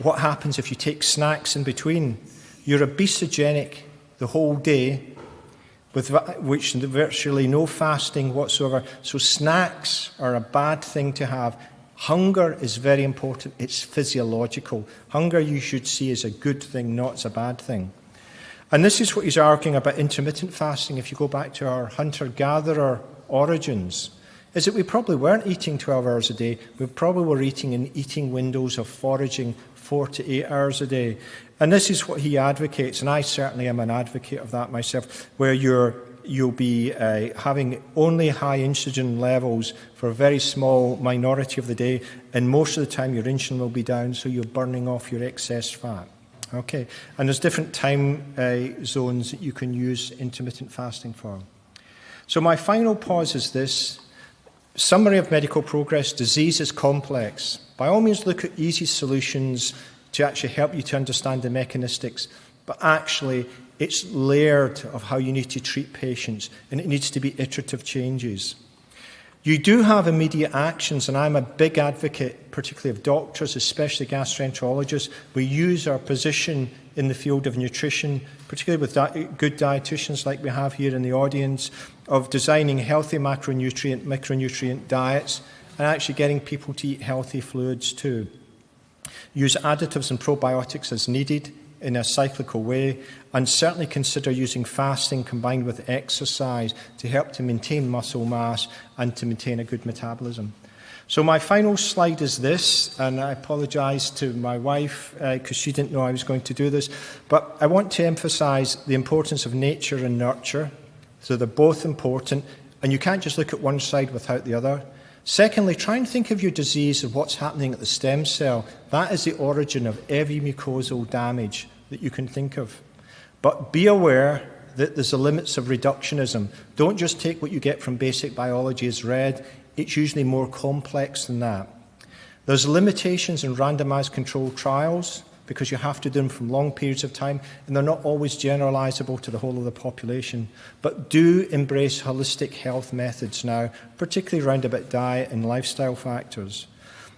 what happens if you take snacks in between, you're obesogenic the whole day, with which virtually no fasting whatsoever. So snacks are a bad thing to have. Hunger is very important. It's physiological. Hunger you should see as a good thing, not as a bad thing. And this is what he's arguing about intermittent fasting, if you go back to our hunter-gatherer origins, is that we probably weren't eating 12 hours a day. We probably were eating in eating windows of foraging 4 to 8 hours a day. And this is what he advocates, and I certainly am an advocate of that myself, where you'll be having only high insulin levels for a very small minority of the day, and most of the time your insulin will be down, so you're burning off your excess fat. Okay, and there's different time zones that you can use intermittent fasting for. So my final pause is this. Summary of medical progress: disease is complex. By all means, look at easy solutions to actually help you to understand the mechanistics, but actually it's layered of how you need to treat patients, and it needs to be iterative changes. You do have immediate actions, and I'm a big advocate, particularly of doctors, especially gastroenterologists. We use our position in the field of nutrition, particularly with good dietitians like we have here in the audience, of designing healthy macronutrient, micronutrient diets, and actually getting people to eat healthy fluids too. Use additives and probiotics as needed in a cyclical way, and certainly consider using fasting combined with exercise to help to maintain muscle mass and to maintain a good metabolism. So my final slide is this, and I apologise to my wife because she didn't know I was going to do this, but I want to emphasise the importance of nature and nurture. So they're both important, and you can't just look at one side without the other. Secondly, try and think of your disease and what's happening at the stem cell. That is the origin of every mucosal damage that you can think of. But be aware that there's the limits of reductionism. Don't just take what you get from basic biology as read. It's usually more complex than that. There's limitations in randomized controlled trials because you have to do them from long periods of time, and they're not always generalizable to the whole of the population. But do embrace holistic health methods now, particularly around about diet and lifestyle factors.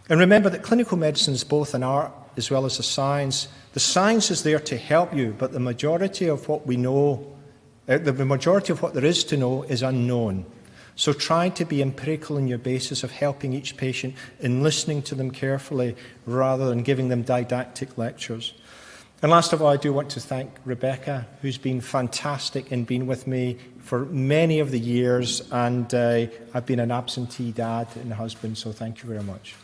And remember that clinical medicine is both an art as well as a science. The science is there to help you, but the majority of what we know, the majority of what there is to know is unknown. So try to be empirical in your basis of helping each patient in listening to them carefully rather than giving them didactic lectures. And last of all, I do want to thank Rebecca, who's been fantastic in being with me for many of the years, and I've been an absentee dad and husband, so thank you very much.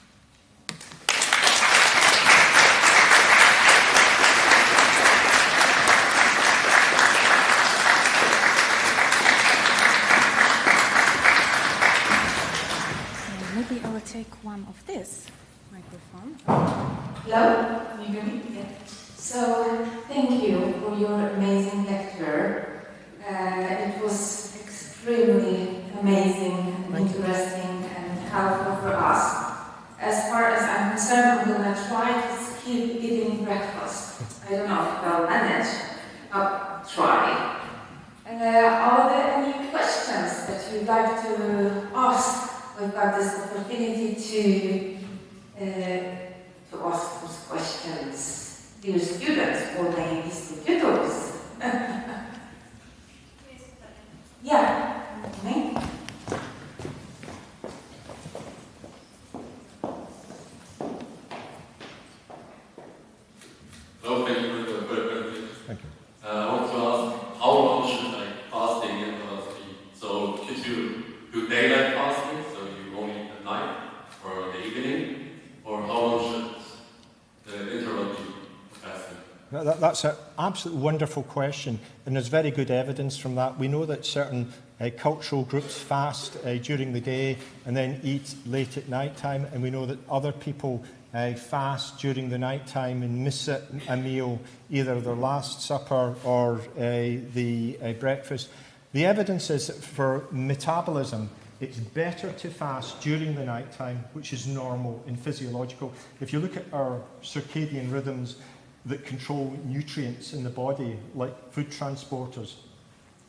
Maybe I will take one of this microphone. Hello? Can you hear me? Yeah. So, thank you for your amazing lecture. It was extremely amazing and interesting and helpful for us. As far as I'm concerned, I'm going to try to skip eating breakfast. I don't know if I'll manage. I'll try. Are there any questions that you'd like to ask? We've got this opportunity to ask those questions, dear students or maybe students. Yeah. Okay. Well, thank you for the presentation. Thank you. I want to ask, how long should fasting in be? So, should you do daylight fasting, so you only eat at night or the evening, or how long should the interval be fasting? That's an absolutely wonderful question, and there's very good evidence from that. We know that certain cultural groups fast during the day and then eat late at night time, and we know that other people fast during the night time and miss a meal, either their last supper or the breakfast. The evidence is that for metabolism, it's better to fast during the night time, which is normal and physiological. If you look at our circadian rhythms that control nutrients in the body, like food transporters,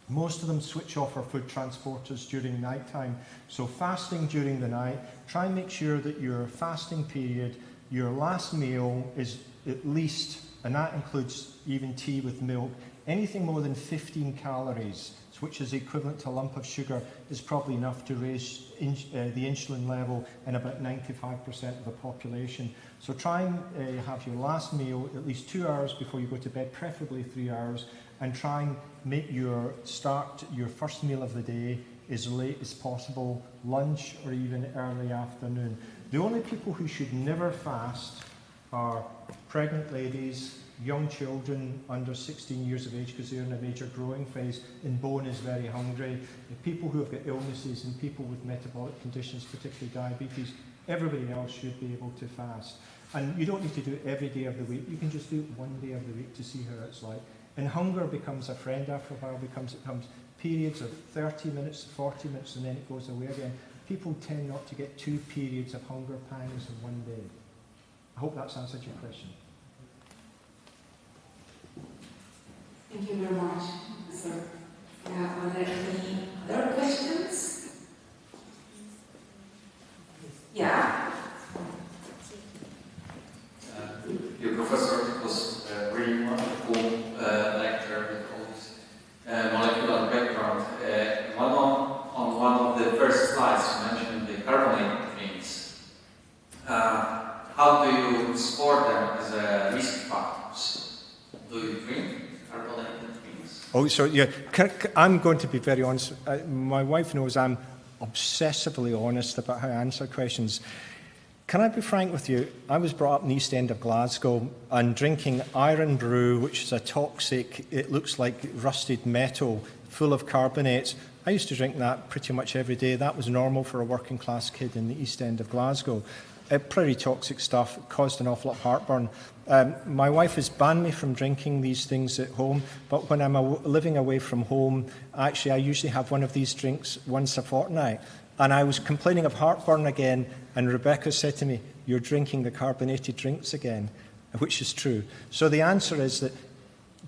most of them switch off our food transporters during night time. So fasting during the night, try and make sure that your fasting period, your last meal is at least, and that includes even tea with milk, anything more than 15 calories, which is equivalent to a lump of sugar, is probably enough to raise the insulin level in about 95% of the population. So try and have your last meal at least 2 hours before you go to bed, preferably 3 hours, and try and make your first meal of the day as late as possible, lunch or even early afternoon. The only people who should never fast are pregnant ladies, young children under 16 years of age, because they're in a major growing phase and bone is very hungry, and people who have got illnesses and people with metabolic conditions, particularly diabetes. Everybody else should be able to fast. And you don't need to do it every day of the week. You can just do it one day of the week to see how it's like. And hunger becomes a friend after a while. It comes periods of 30 minutes, 40 minutes, and then it goes away again. People tend not to get 2 periods of hunger pangs in one day. I hope that's answered your question. Thank you very much, sir. Are there any other questions? Yeah. Your professor was really wonderful lecture with all this molecular background. On one of the first slides you mentioned the carbonated drinks. How do you score them as risk factors? Do you drink carbonated drinks? Oh, so yeah, I'm going to be very honest. My wife knows I'm obsessively honest about how I answer questions. Can I be frank with you? I was brought up in the East End of Glasgow and drinking iron brew, which is a toxic, it looks like rusted metal, full of carbonates. I used to drink that pretty much every day. That was normal for a working class kid in the East End of Glasgow. Pretty toxic stuff, it caused an awful lot of heartburn. My wife has banned me from drinking these things at home, but when I'm living away from home, actually I usually have one of these drinks once a fortnight. And I was complaining of heartburn again, and Rebecca said to me, "You're drinking the carbonated drinks again," which is true. So the answer is that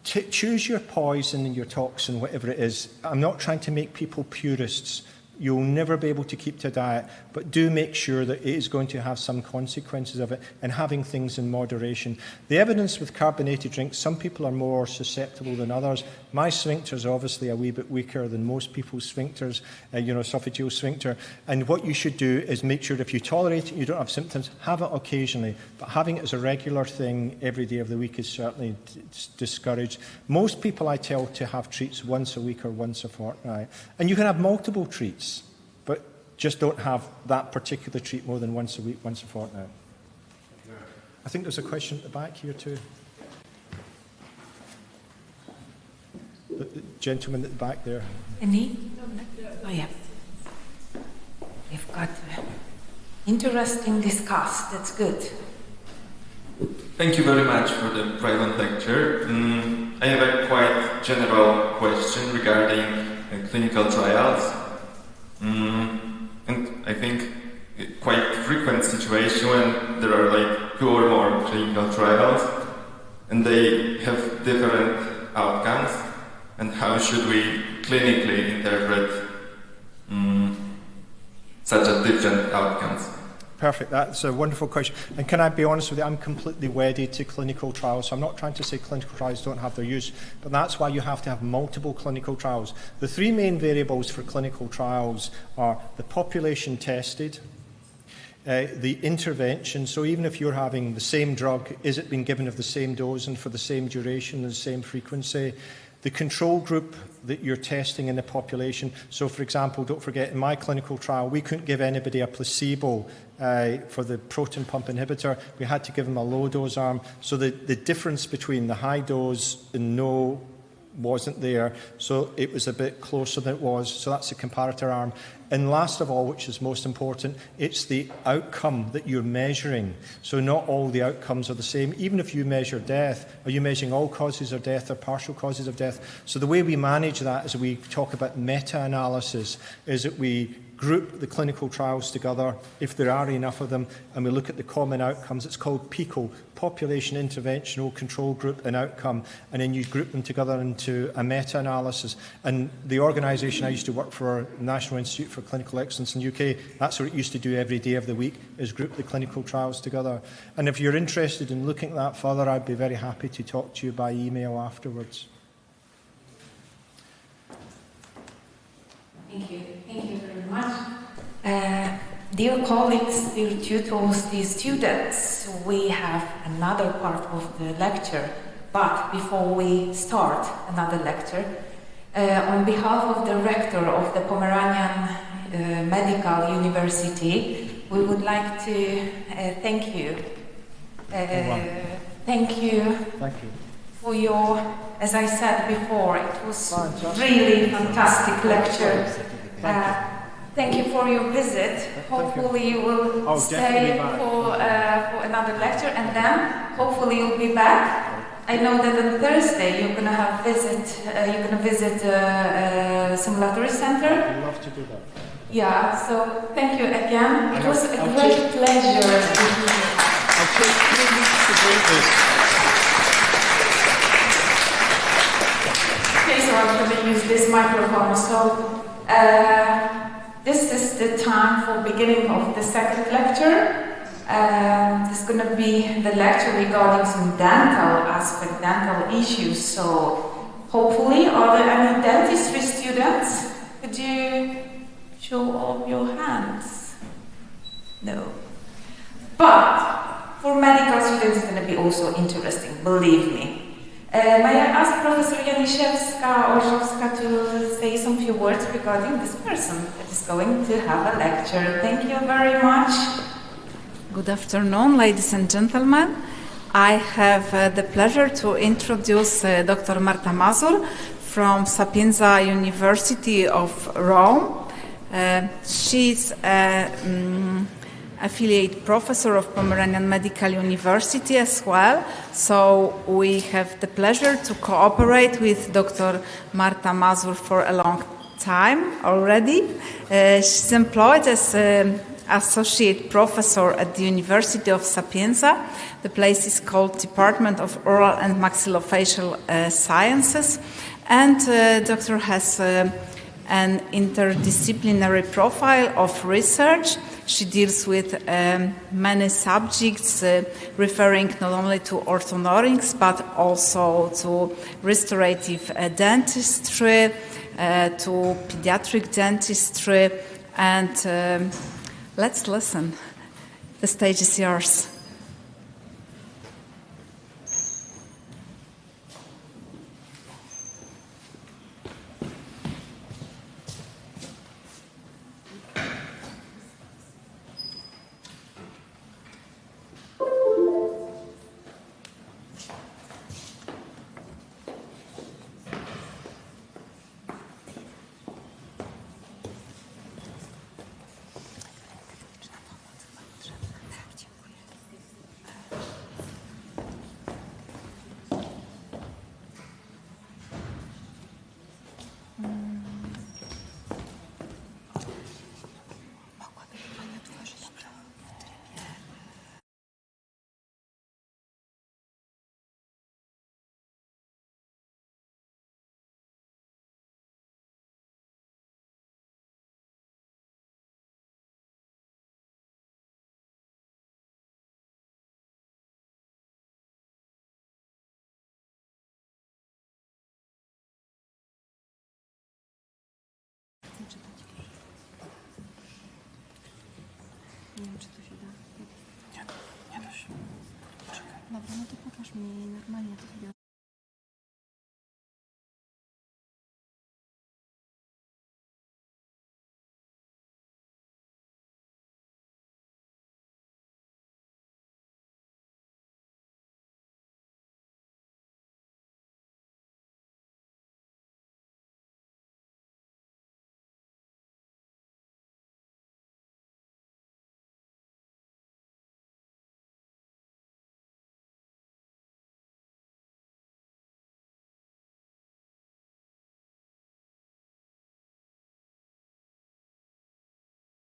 choose your poison and your toxin, whatever it is. I'm not trying to make people purists, You'll never be able to keep to a diet, but do make sure that it is going to have some consequences of it, and having things in moderation. The evidence with carbonated drinks, some people are more susceptible than others. My sphincter is obviously a wee bit weaker than most people's sphincters, esophageal sphincter. And what you should do is make sure if you tolerate it, you don't have symptoms, have it occasionally. But having it as a regular thing every day of the week is certainly discouraged. Most people I tell to have treats once a week or once a fortnight. And you can have multiple treats, but just don't have that particular treat more than once a week, once a fortnight. I think there's a question at the back here too. The gentleman at the back there. Any? Oh, yeah. We've got interesting discuss. That's good. Thank you very much for the private lecture. I have a quite general question regarding clinical trials. And I think quite frequent situation when there are like 2 or more clinical trials and they have different outcomes. And how should we clinically interpret such a different outcomes? Perfect. That's a wonderful question. And can I be honest with you, I'm completely wedded to clinical trials. So I'm not trying to say clinical trials don't have their use, but that's why you have to have multiple clinical trials. The 3 main variables for clinical trials are the population tested, the intervention. So even if you're having the same drug, is it being given of the same dose and for the same duration and the same frequency? The control group that you're testing in the population. So, for example, don't forget, in my clinical trial, we couldn't give anybody a placebo for the proton pump inhibitor. We had to give them a low-dose arm. So the difference between the high dose and no wasn't there. So it was a bit closer than it was. So that's the comparator arm. And last of all, which is most important, it's the outcome that you're measuring. So not all the outcomes are the same. Even if you measure death, are you measuring all causes of death or partial causes of death? So the way we manage that as we talk about meta-analysis is that we group the clinical trials together, if there are enough of them, and we look at the common outcomes. It's called PICO, Population Interventional Control Group and Outcome, and then you group them together into a meta-analysis. And the organisation I used to work for, National Institute for Clinical Excellence in the UK, that's what it used to do every day of the week, is group the clinical trials together. And if you're interested in looking at that further, I'd be very happy to talk to you by email afterwards. Thank you. Thank you very much. Dear colleagues, dear tutors, dear students, we have another part of the lecture. But before we start another lecture, on behalf of the rector of the Pomeranian Medical University, we would like to thank you. Thank you for your, as I said before, it was really fantastic lecture. Thank you for your visit. Hopefully you will stay for another lecture, and then hopefully you'll be back. I know that on Thursday you're going to have visit Simulatory Center. I'd love to do that. Yeah. So thank you again. It was a great pleasure. I'll take 3 weeks to do this. Okay, so I'm going to use this microphone. So this is the time for beginning of the second lecture. This is going to be the lecture regarding some dental aspect, dental issues. So hopefully, are there any dentistry students? Could you show all your hands? No. But for medical students, it's going to be also interesting, believe me. May I ask Professor Januszewska to say some few words regarding this person that is going to have a lecture. Thank you very much. Good afternoon, ladies and gentlemen. I have the pleasure to introduce Dr. Marta Mazur from Sapienza University of Rome. She's an affiliate professor of Pomeranian Medical University as well. So we have the pleasure to cooperate with Dr. Marta Mazur for a long time already. She's employed as associate professor at the University of Sapienza. The place is called Department of Oral and Maxillofacial Sciences. And doctor has an interdisciplinary profile of research. She deals with many subjects, referring not only to orthodontics but also to restorative dentistry, to pediatric dentistry, and let's listen. The stage is yours. Nie wiem, czy to się da. Nie da się. Czekaj. Dobra, no to pokaż mi normalnie to sobie.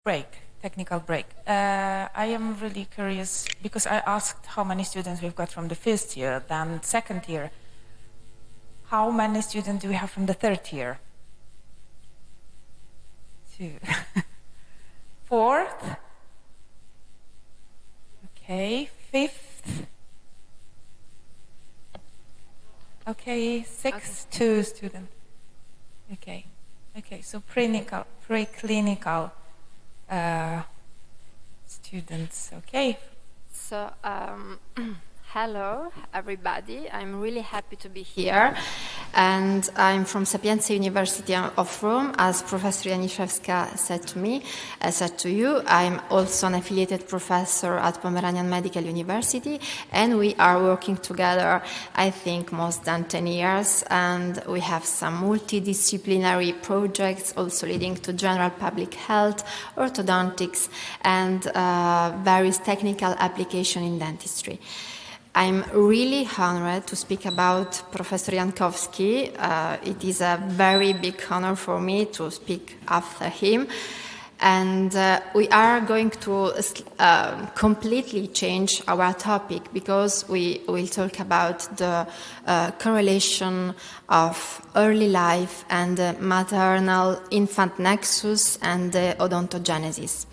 Break, technical break. I am really curious because I asked how many students we've got from the first year, then second year. How many students do we have from the third year? 2. Fourth? Okay, fifth? Okay, sixth, okay. 2 students. Okay, okay, so preclinical students, okay. So, hello everybody, I'm really happy to be here, and I'm from Sapienza University of Rome, as Professor Januszewska said to you. I'm also an affiliated professor at Pomeranian Medical University, and we are working together, I think, more than 10 years, and we have some multidisciplinary projects also leading to general public health, orthodontics, and various technical applications in dentistry. I'm really honored to speak about Professor Jankowski. It is a very big honor for me to speak after him. And we are going to completely change our topic because we will talk about the correlation of early life and the maternal-infant nexus and the odontogenesis.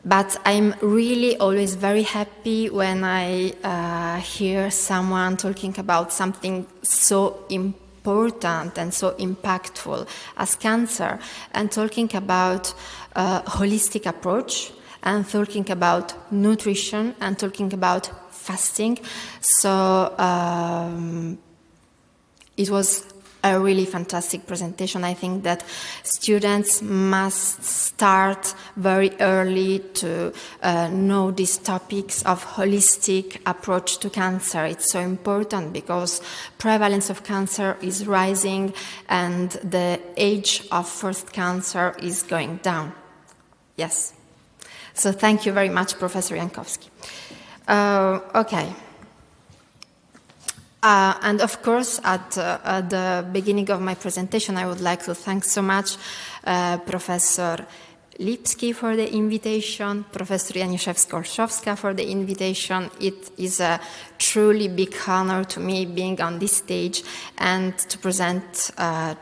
But I'm really always very happy when I hear someone talking about something so important and so impactful as cancer, and talking about a holistic approach, and talking about nutrition, and talking about fasting. So it was a really fantastic presentation. I think that students must start very early to know these topics of holistic approach to cancer. It's so important because prevalence of cancer is rising and the age of first cancer is going down. Yes. So thank you very much, Professor Jankowski. Okay. And of course, at the beginning of my presentation, I would like to thank so much Professor Lipski for the invitation, Professor Januszewska-Olszowska for the invitation. It is a truly big honor to me being on this stage and to present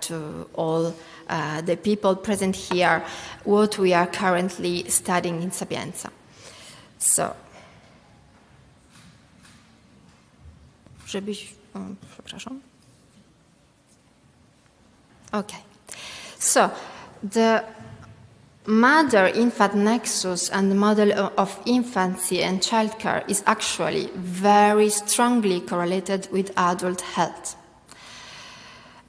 to all the people present here what we are currently studying in Sapienza. So, przepraszam. Okay. So, the mother-infant nexus and the model of infancy and childcare is actually very strongly correlated with adult health.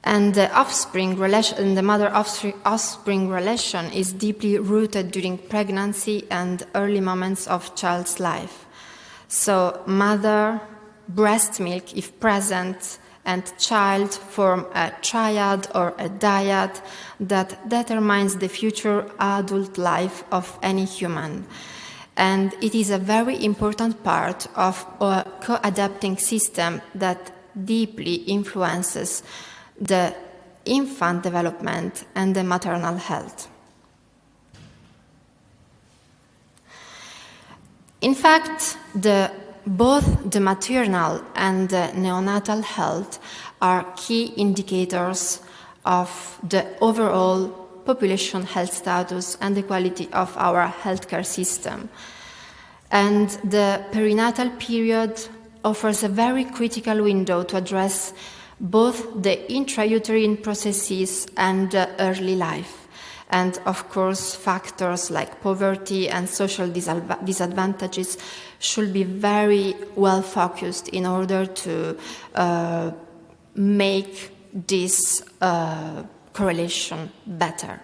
And the offspring relation, the mother-offspring relation is deeply rooted during pregnancy and early moments of child's life. So mother, breast milk, if present, and child form a triad or a dyad that determines the future adult life of any human. And it is a very important part of a co-adapting system that deeply influences the infant development and the maternal health. In fact, both the maternal and the neonatal health are key indicators of the overall population health status and the quality of our healthcare system. And the perinatal period offers a very critical window to address both the intrauterine processes and early life. And of course, factors like poverty and social disadvantages should be very well focused in order to make this correlation better.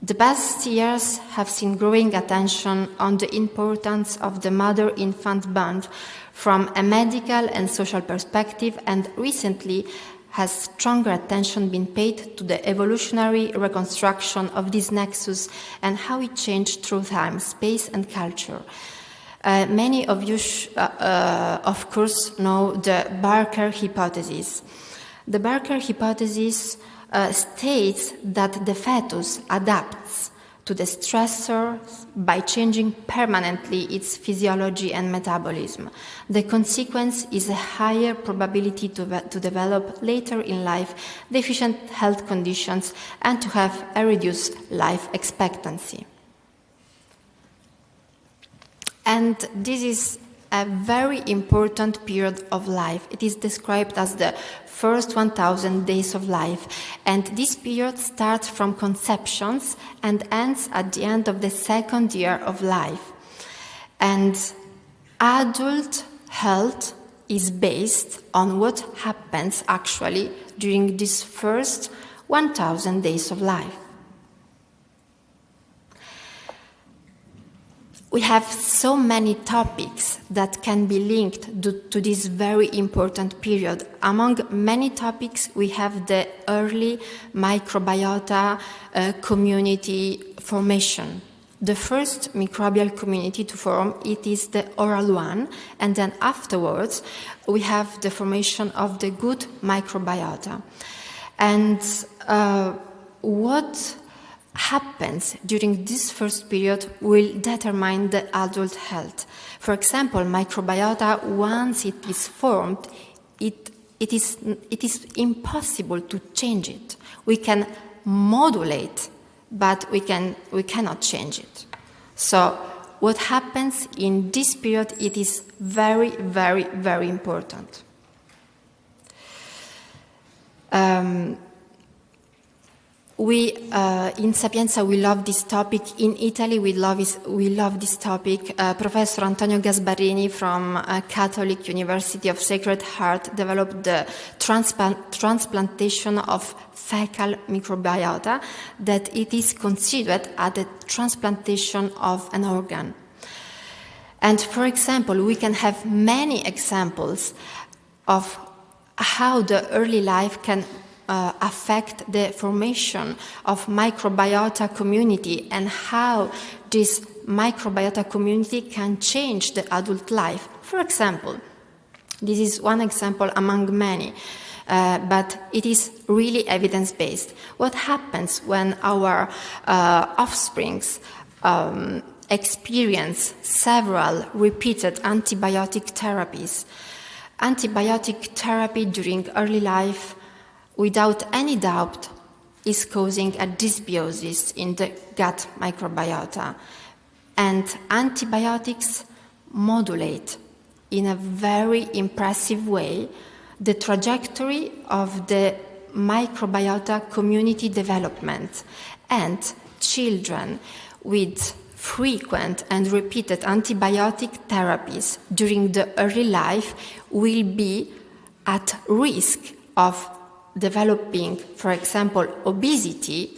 The past years have seen growing attention on the importance of the mother-infant bond from a medical and social perspective, and recently has stronger attention been paid to the evolutionary reconstruction of this nexus and how it changed through time, space, and culture. Many of you, of course, know the Barker hypothesis. The Barker hypothesis states that the fetus adapts to the stressor by changing permanently its physiology and metabolism. The consequence is a higher probability to develop later in life deficient health conditions and to have a reduced life expectancy. And this is a very important period of life. It is described as the first 1,000 days of life, and this period starts from conceptions and ends at the end of the second year of life. And adult health is based on what happens actually during these first 1,000 days of life. We have so many topics that can be linked to this very important period. Among many topics, we have the early microbiota community formation. The first microbial community to form, it is the oral one, and then afterwards, we have the formation of the good microbiota. And what happens during this first period will determine the adult health. For example, microbiota, once it is formed, it is impossible to change it. We can modulate, but we cannot change it. So what happens in this period, it is very, very, very important. We in Sapienza we love this topic. In Italy we love this topic. Professor Antonio Gasbarini from Catholic University of Sacred Heart developed the transplantation of fecal microbiota, that it is considered as the transplantation of an organ. And for example, we can have many examples of how the early life can affect the formation of microbiota community and how this microbiota community can change the adult life. For example, this is one example among many, but it is really evidence-based. What happens when our offsprings experience several repeated antibiotic therapies? Antibiotic therapy during early life, without any doubt, is causing a dysbiosis in the gut microbiota. And antibiotics modulate in a very impressive way the trajectory of the microbiota community development. And children with frequent and repeated antibiotic therapies during the early life will be at risk of developing, for example, obesity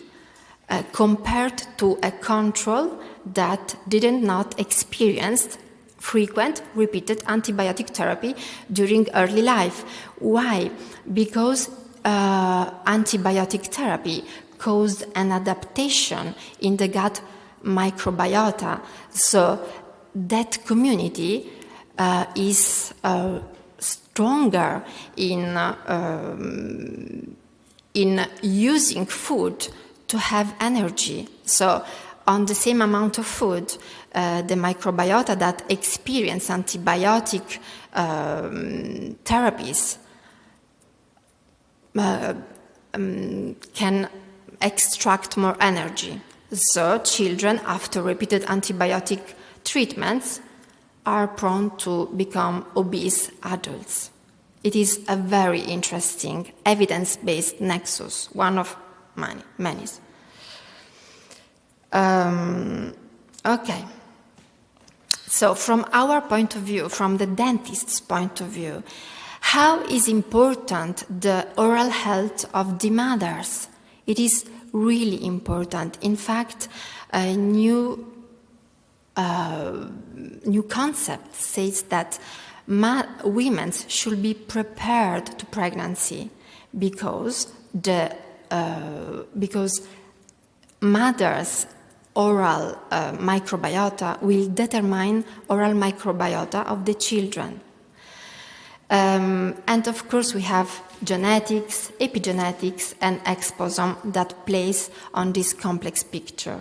compared to a control that did not experience frequent repeated antibiotic therapy during early life. Why? Because antibiotic therapy caused an adaptation in the gut microbiota. So that community is stronger in using food to have energy. So on the same amount of food, the microbiota that experience antibiotic therapies can extract more energy. So children, after repeated antibiotic treatments, are prone to become obese adults. It is a very interesting evidence-based nexus, one of many. Okay. So from our point of view, from the dentist's point of view, how is important the oral health of the mothers? It is really important. In fact, a new concept says that women should be prepared to pregnancy because mother's oral microbiota will determine oral microbiota of the children. And of course we have genetics, epigenetics, and exposome that plays on this complex picture.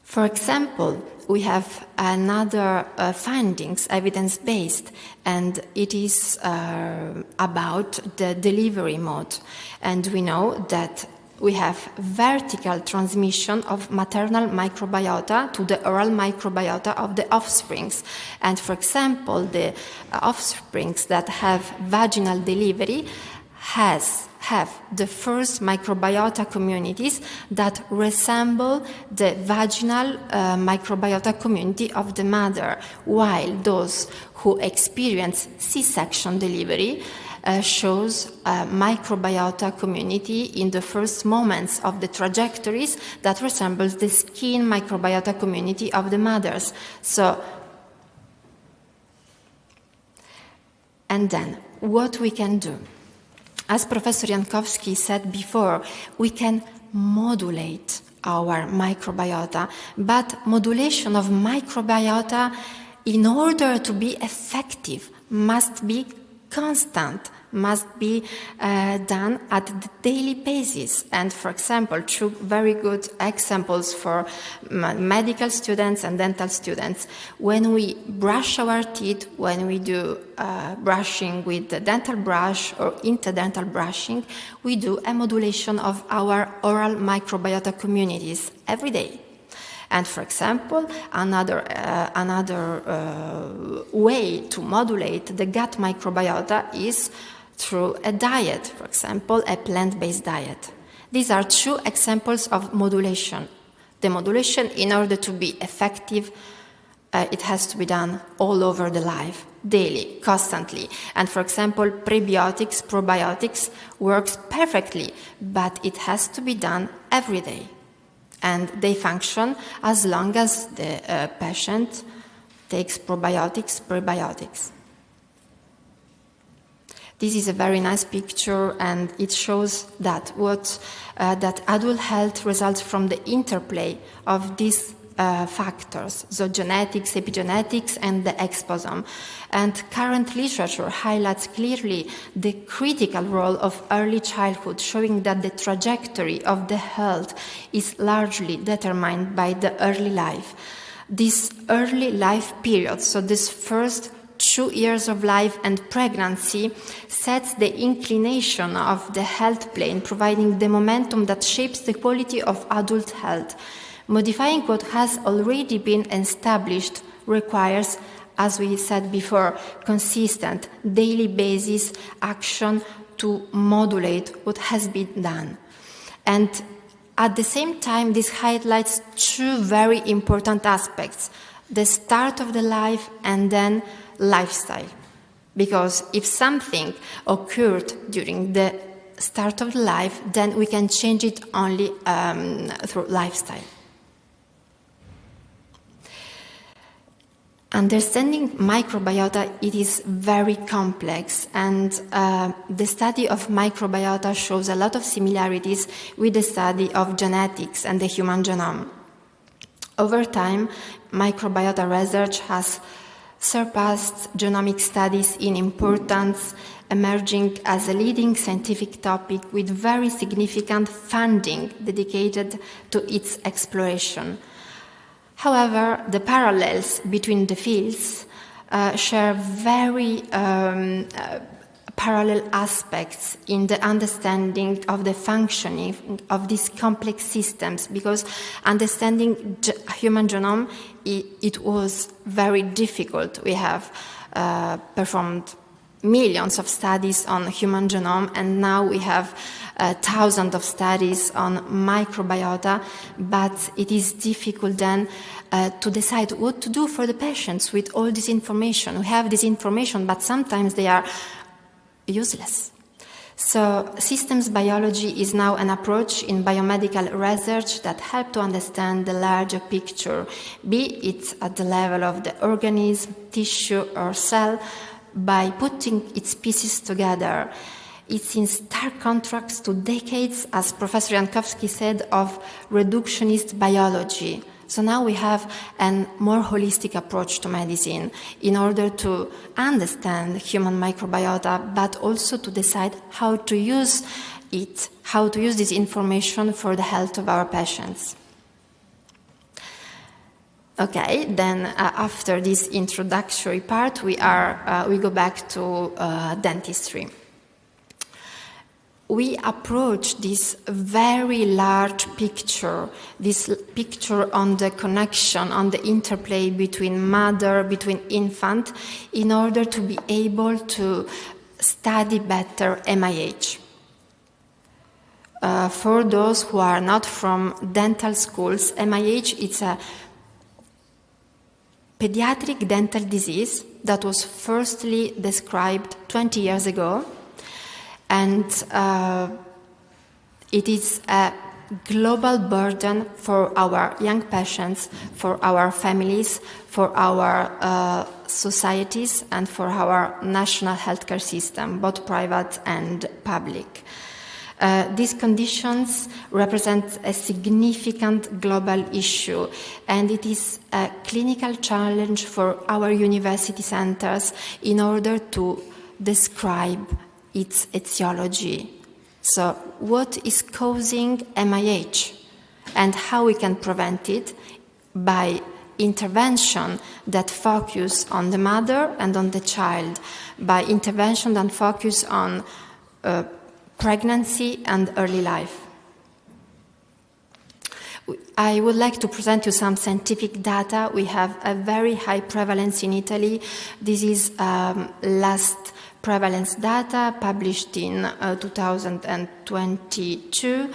For example, we have another findings, evidence-based, and it is about the delivery mode. And we know that we have vertical transmission of maternal microbiota to the oral microbiota of the offsprings. And for example, the offsprings that have vaginal delivery have the first microbiota communities that resemble the vaginal microbiota community of the mother, while those who experience C-section delivery shows a microbiota community in the first moments of the trajectories that resembles the skin microbiota community of the mothers. So, and then, what we can do? As Professor Jankowski said before, we can modulate our microbiota, but modulation of microbiota, in order to be effective, must be constant, must be done at the daily basis. And for example, two very good examples for medical students and dental students. When we brush our teeth, when we do brushing with the dental brush or interdental brushing, we do a modulation of our oral microbiota communities every day. And for example, another way to modulate the gut microbiota is through a diet, for example, a plant-based diet. These are two examples of modulation. The modulation, in order to be effective, it has to be done all over the life, daily, constantly. And for example, prebiotics, probiotics works perfectly, but it has to be done every day. And they function as long as the patient takes probiotics, prebiotics. This is a very nice picture, and it shows that that adult health results from the interplay of these factors, so genetics, epigenetics, and the exposome. And current literature highlights clearly the critical role of early childhood, showing that the trajectory of the health is largely determined by the early life. This early life period, so this first 2 years of life and pregnancy sets the inclination of the health plane, providing the momentum that shapes the quality of adult health. Modifying what has already been established requires, as we said before, consistent, daily basis action to modulate what has been done. And at the same time, this highlights two very important aspects: the start of the life and then lifestyle. Because if something occurred during the start of the life, then we can change it only through lifestyle. Understanding microbiota, it is very complex, and the study of microbiota shows a lot of similarities with the study of genetics and the human genome. Over time, microbiota research has surpassed genomic studies in importance, emerging as a leading scientific topic with very significant funding dedicated to its exploration. However, the parallels between the fields share very parallel aspects in the understanding of the functioning of these complex systems, because understanding human genome, it was very difficult. We have performed millions of studies on human genome, and now we have thousands of studies on microbiota, but it is difficult then to decide what to do for the patients with all this information. We have this information, but sometimes they are useless. So systems biology is now an approach in biomedical research that helps to understand the larger picture, be it at the level of the organism, tissue, or cell, by putting its pieces together. It's in stark contrast to decades, as Professor Jankowski said, of reductionist biology. So now we have a more holistic approach to medicine in order to understand human microbiota, but also to decide how to use it, how to use this information for the health of our patients. Okay, then after this introductory part, we go back to dentistry. We approach this very large picture, this picture on the connection, on the interplay between mother, between infant, in order to be able to study better MIH. For those who are not from dental schools, MIH is a pediatric dental disease that was firstly described 20 years ago. And it is a global burden for our young patients, for our families, for our societies, and for our national healthcare system, both private and public. These conditions represent a significant global issue, and it is a clinical challenge for our university centers in order to describe its etiology. So what is causing MIH and how we can prevent it by intervention that focus on the mother and on the child, by intervention that focus on pregnancy and early life. I would like to present you some scientific data. We have a very high prevalence in Italy. This is last prevalence data published in 2022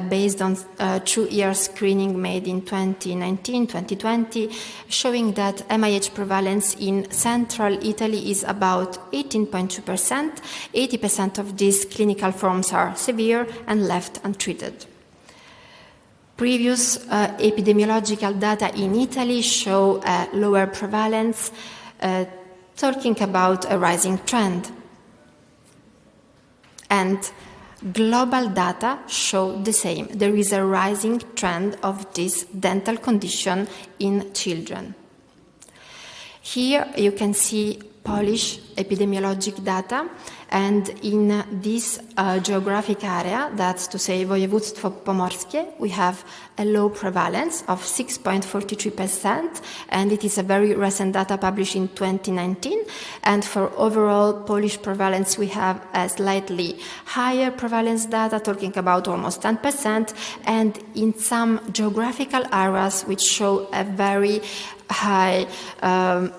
based on 2-year screening made in 2019-2020, showing that MIH prevalence in central Italy is about 18.2%. 80% of these clinical forms are severe and left untreated. Previous epidemiological data in Italy show a lower prevalence, talking about a rising trend. And global data show the same. There is a rising trend of this dental condition in children. Here you can see Polish epidemiologic data, and in this geographic area, that's to say województwo pomorskie, we have a low prevalence of 6.43%, and it is a very recent data published in 2019. And for overall Polish prevalence, we have a slightly higher prevalence data, talking about almost 10%, and in some geographical areas which show a very high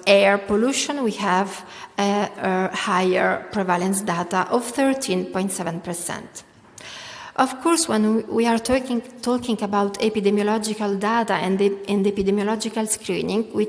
air pollution, we have a higher prevalence data of 13.7%. Of course, when we are talking about epidemiological data and epidemiological screening, we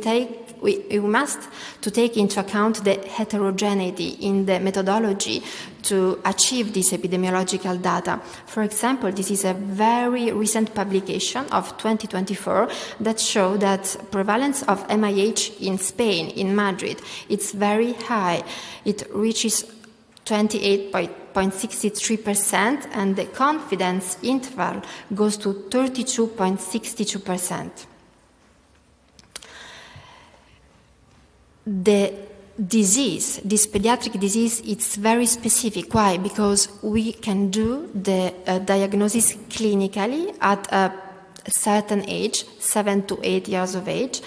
must to take into account the heterogeneity in the methodology to achieve this epidemiological data. For example, this is a very recent publication of 2024 that show that prevalence of MIH in Spain, in Madrid, it's very high. It reaches 28.63%, and the confidence interval goes to 32.62%. The disease, this pediatric disease, it's very specific. Why? Because we can do the diagnosis clinically at a certain age, 7 to 8 years of age,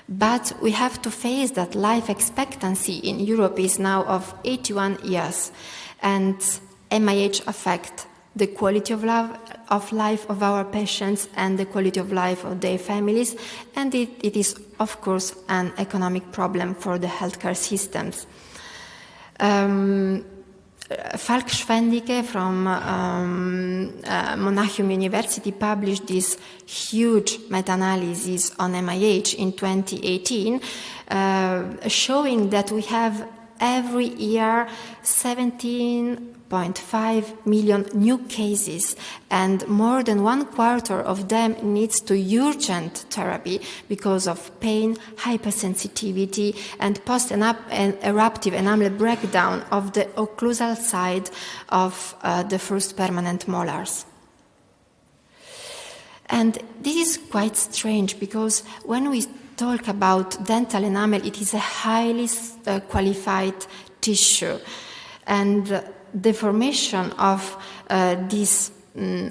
but we have to face that life expectancy in Europe is now of 81 years, and MIH affect the quality of life of our patients and the quality of life of their families, and it is, of course, an economic problem for the healthcare systems. Falk Schwendike from Monachium University published this huge meta-analysis on MIH in 2018, showing that we have every year 17.5 million new cases, and more than 1/4 of them needs to urgent therapy because of pain, hypersensitivity, and post-eruptive enamel breakdown of the occlusal side of the first permanent molars. And this is quite strange, because when we talk about dental enamel, it is a highly qualified tissue, and the formation of this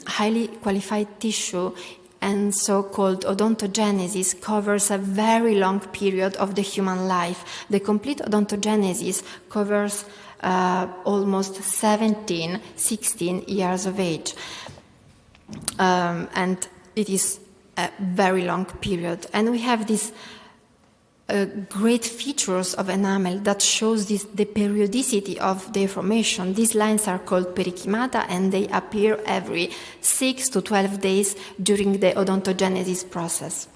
highly qualified tissue and so-called odontogenesis covers a very long period of the human life. The complete odontogenesis covers almost 16 years of age, and it is a very long period. And we have these great features of enamel that shows the periodicity of their formation. These lines are called perikymata, and they appear every 6 to 12 days during the odontogenesis process.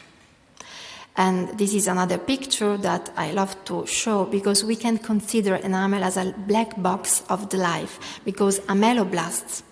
And this is another picture that I love to show, because we can consider enamel as a black box of the life, because ameloblasts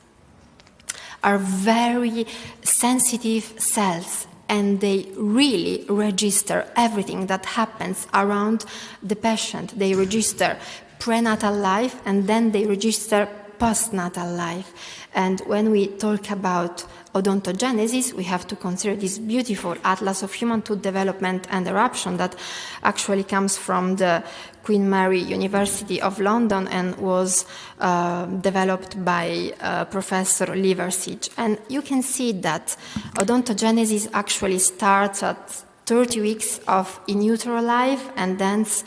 are very sensitive cells, and they really register everything that happens around the patient. They register prenatal life, and then they register postnatal life. And when we talk about odontogenesis, we have to consider this beautiful Atlas of Human Tooth Development and Eruption that actually comes from the Queen Mary University of London and was developed by Professor Liversidge. And you can see that odontogenesis actually starts at 30 weeks of in utero life and ends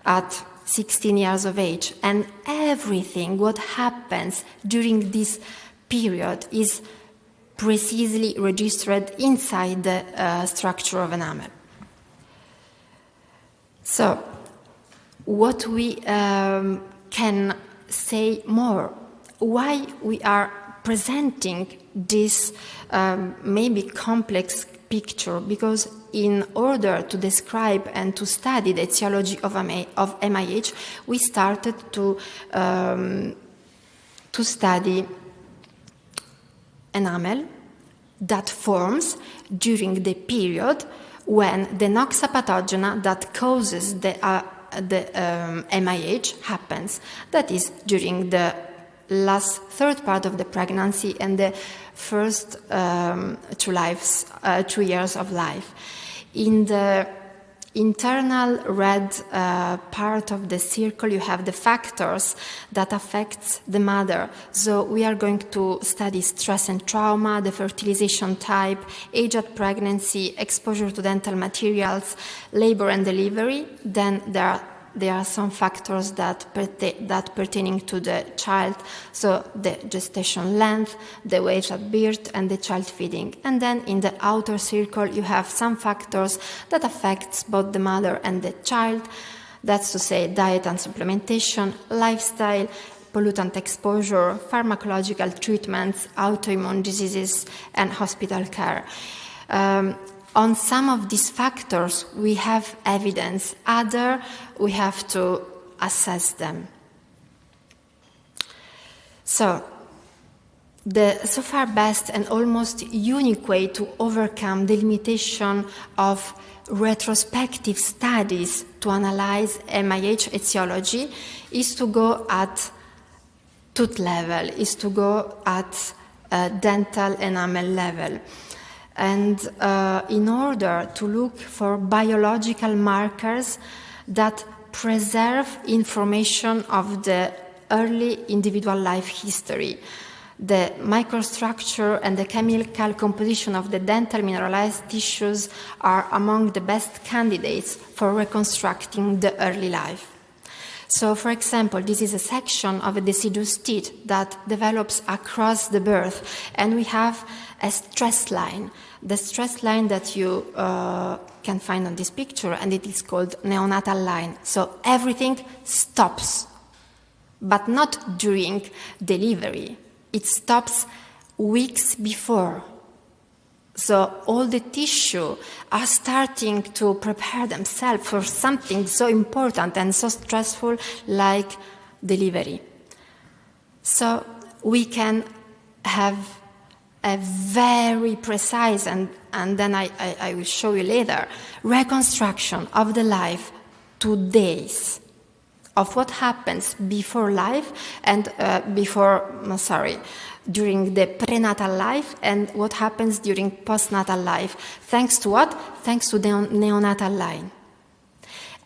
at 16 years of age. And everything what happens during this period is precisely registered inside the structure of enamel. So, what we can say more? Why we are presenting this maybe complex picture? Because in order to describe and to study the etiology of MIH, we started to study enamel that forms during the period when the Noxa pathogena that causes the MIH happens. That is during the last third part of the pregnancy and the first 2 years of life. In the internal red part of the circle, you have the factors that affects the mother. So we are going to study stress and trauma, the fertilization type, age at pregnancy, exposure to dental materials, labor and delivery. Then there are some factors that pertaining to the child, so the gestation length, the weight at birth, and the child feeding. And then in the outer circle, you have some factors that affects both the mother and the child. That's to say, diet and supplementation, lifestyle, pollutant exposure, pharmacological treatments, autoimmune diseases, and hospital care. On some of these factors, we have evidence. Other, we have to assess them. So, the so far best and almost unique way to overcome the limitation of retrospective studies to analyze MIH etiology is to go at tooth level, is to go at dental enamel level. And in order to look for biological markers that preserve information of the early individual life history, the microstructure and the chemical composition of the dental mineralized tissues are among the best candidates for reconstructing the early life. So, for example, this is a section of a deciduous teeth that develops across the birth, and we have a stress line. The stress line that you can find on this picture, and it is called neonatal line. So everything stops, but not during delivery. It stops weeks before. So all the tissue are starting to prepare themselves for something so important and so stressful like delivery. So we can have a very precise, and then I will show you later, reconstruction of the life to days of what happens before life and during the prenatal life and what happens during postnatal life. Thanks to what? Thanks to the neonatal line.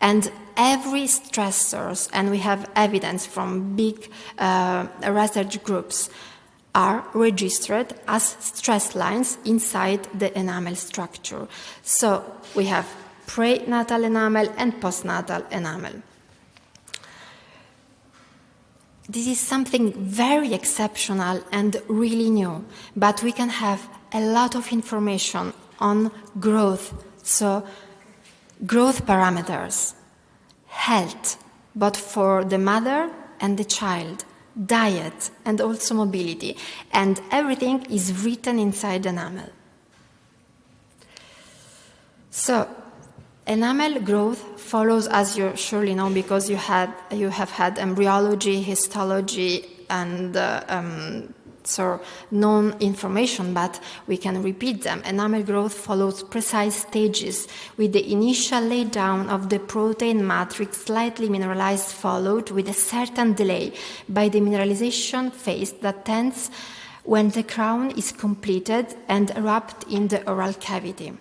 And every stressors, and we have evidence from big research groups, are registered as stress lines inside the enamel structure. So we have prenatal enamel and postnatal enamel. This is something very exceptional and really new, but we can have a lot of information on growth. So growth parameters, health, both for the mother and the child, diet, and also mobility. And everything is written inside the enamel. So enamel growth follows, as you surely know, because you have had embryology, histology, and known information, but we can repeat them. Enamel growth follows precise stages, with the initial laydown of the protein matrix slightly mineralized, followed with a certain delay by the mineralization phase that ends when the crown is completed and wrapped in the oral cavity.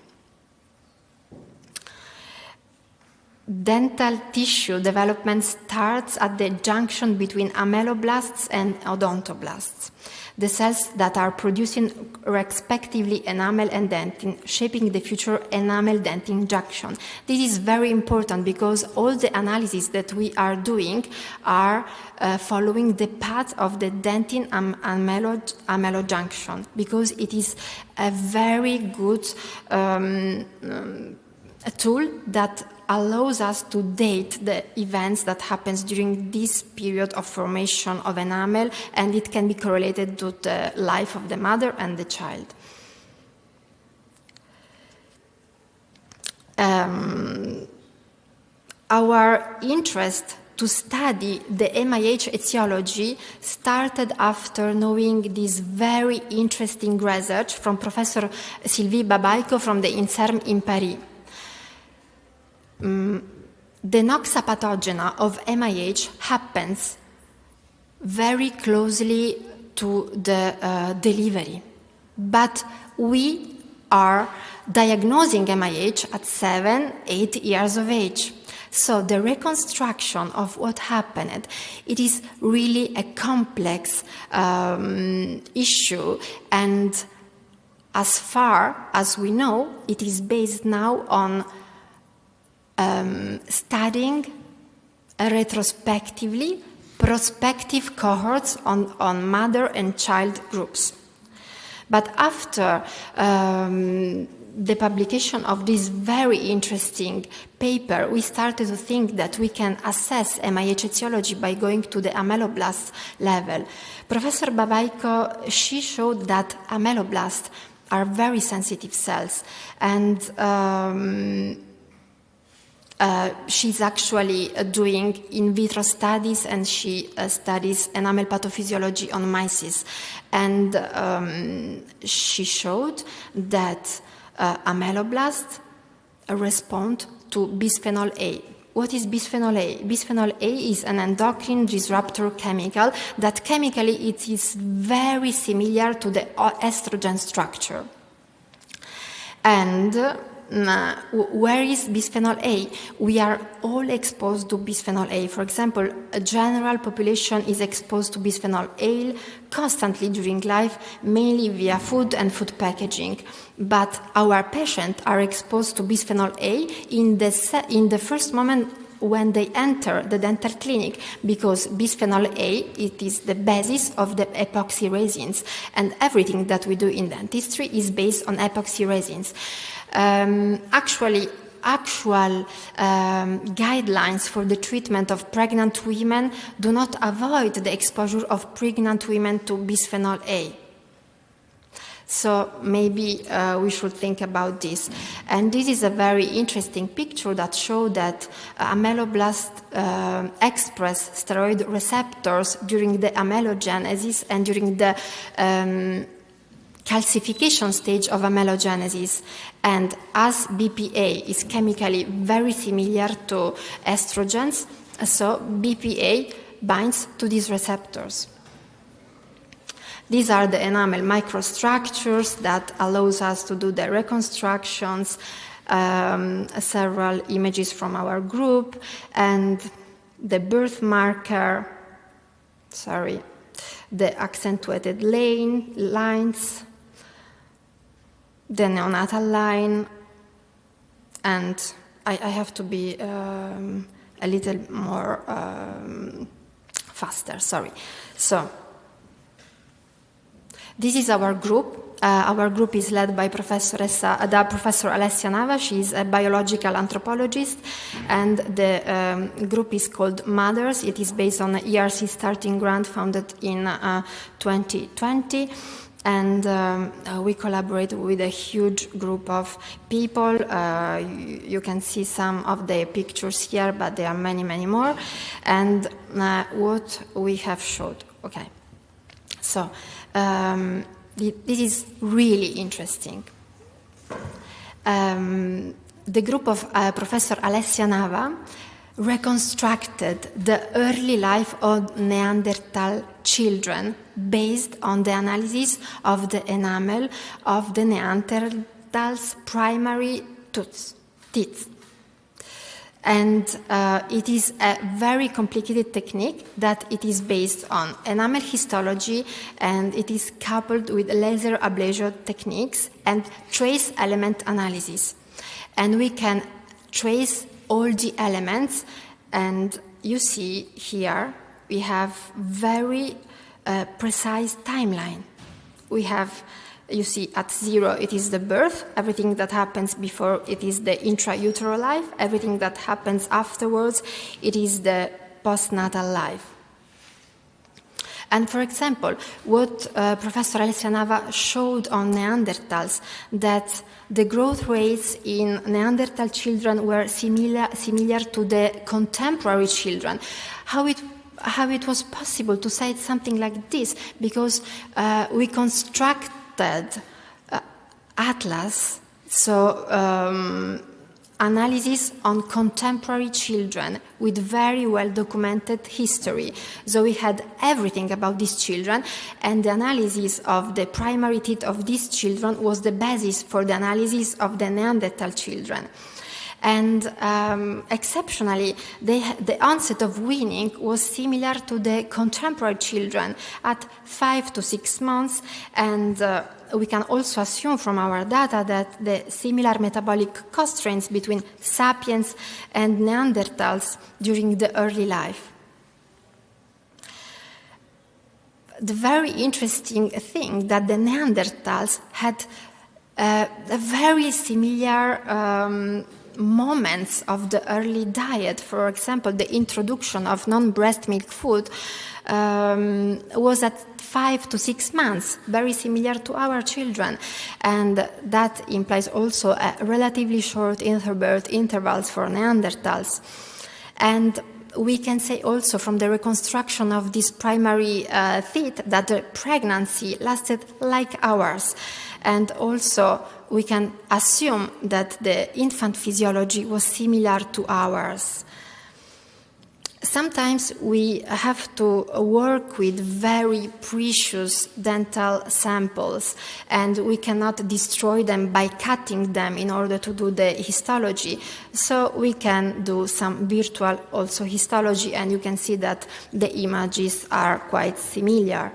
Dental tissue development starts at the junction between ameloblasts and odontoblasts, the cells that are producing respectively enamel and dentin, shaping the future enamel-dentin junction. This is very important because all the analyses that we are doing are following the path of the dentin-amelo junction, because it is a very good a tool that allows us to date the events that happens during this period of formation of enamel, and it can be correlated to the life of the mother and the child. Our interest to study the MIH etiology started after knowing this very interesting research from Professor Sylvie Babaiko from the INSERM in Paris. The Noxa pathogena of MIH happens very closely to the delivery, but we are diagnosing MIH at 7, 8 years of age. So the reconstruction of what happened, it is really a complex issue, and as far as we know, it is based now on studying retrospectively prospective cohorts on mother and child groups. But after the publication of this very interesting paper, we started to think that we can assess MIH etiology by going to the ameloblast level. Professor Babaiko, she showed that ameloblasts are very sensitive cells, and she's actually doing in vitro studies, and she studies enamel pathophysiology on mice. And she showed that ameloblasts respond to bisphenol A. What is bisphenol A? Bisphenol A is an endocrine disruptor chemical that chemically it is very similar to the estrogen structure. And where is bisphenol A? We are all exposed to bisphenol A. For example, a general population is exposed to bisphenol A constantly during life, mainly via food and food packaging. But our patients are exposed to bisphenol A in the first moment when they enter the dental clinic, because bisphenol A, it is the basis of the epoxy resins, and everything that we do in dentistry is based on epoxy resins. Actual guidelines for the treatment of pregnant women do not avoid the exposure of pregnant women to bisphenol A. So maybe we should think about this. And this is a very interesting picture that shows that ameloblasts express steroid receptors during the amelogenesis and during the calcification stage of amelogenesis. And as BPA is chemically very similar to estrogens, so BPA binds to these receptors. These are the enamel microstructures that allows us to do the reconstructions, several images from our group, and the birth marker, the accentuated lines, the neonatal line, and I have to be a little more faster, sorry. So, this is our group. Our group is led by Professor Alessia Nava. She is a biological anthropologist, and the group is called Mothers. It is based on an ERC starting grant founded in 2020, and we collaborate with a huge group of people. You can see some of the pictures here, but there are many, many more. And what we have showed. Okay, so. This is really interesting. The group of Professor Alessia Nava reconstructed the early life of Neanderthal children based on the analysis of the enamel of the Neanderthal's primary teeth. And it is a very complicated technique that it is based on enamel histology, and it is coupled with laser ablation techniques and trace element analysis. And we can trace all the elements, and you see here we have very precise timeline. We have, you see, at 0 it is the birth, everything that happens before it is the intrauterine life, everything that happens afterwards it is the postnatal life. And for example, what Professor Alessia Nava showed on Neanderthals, that the growth rates in Neanderthal children were similar to the contemporary children. How it was possible to say something like this? Because we constructed atlas, so analysis on contemporary children with very well documented history. So we had everything about these children, and the analysis of the primary teeth of these children was the basis for the analysis of the Neanderthal children. And exceptionally, the onset of weaning was similar to the contemporary children at 5 to 6 months, and we can also assume from our data that the similar metabolic constraints between sapiens and Neanderthals during the early life. The very interesting thing that the Neanderthals had a very similar moments of the early diet. For example, the introduction of non-breast milk food was at 5 to 6 months, very similar to our children. And that implies also a relatively short interbirth intervals for Neanderthals. And we can say also from the reconstruction of this primary teeth that the pregnancy lasted like ours. And also we can assume that the infant physiology was similar to ours. Sometimes we have to work with very precious dental samples, and we cannot destroy them by cutting them in order to do the histology. So we can do some virtual also histology, and you can see that the images are quite similar.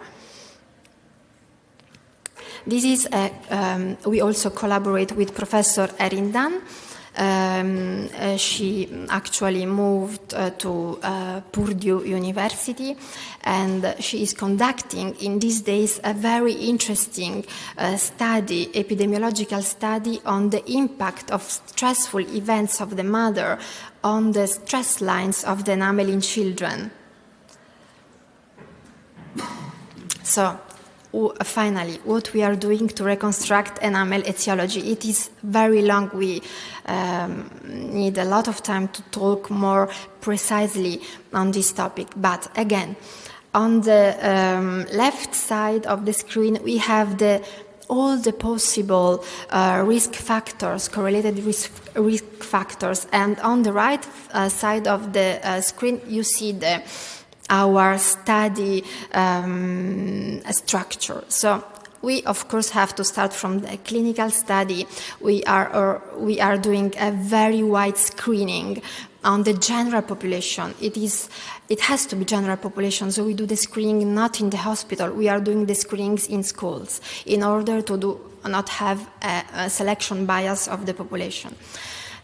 This is we also collaborate with Professor Erindan. She actually moved to Purdue University, and she is conducting in these days a very interesting study, epidemiological study on the impact of stressful events of the mother on the stress lines of the enamel in children. So, finally, what we are doing to reconstruct enamel etiology. It is very long. We need a lot of time to talk more precisely on this topic. But again, on the left side of the screen, we have all the possible risk factors, correlated risk factors. And on the right side of the screen, you see our study structure. So we, of course, have to start from the clinical study. We are doing a very wide screening on the general population. It has to be general population, so we do the screening not in the hospital. We are doing the screenings in schools in order to not have a selection bias of the population.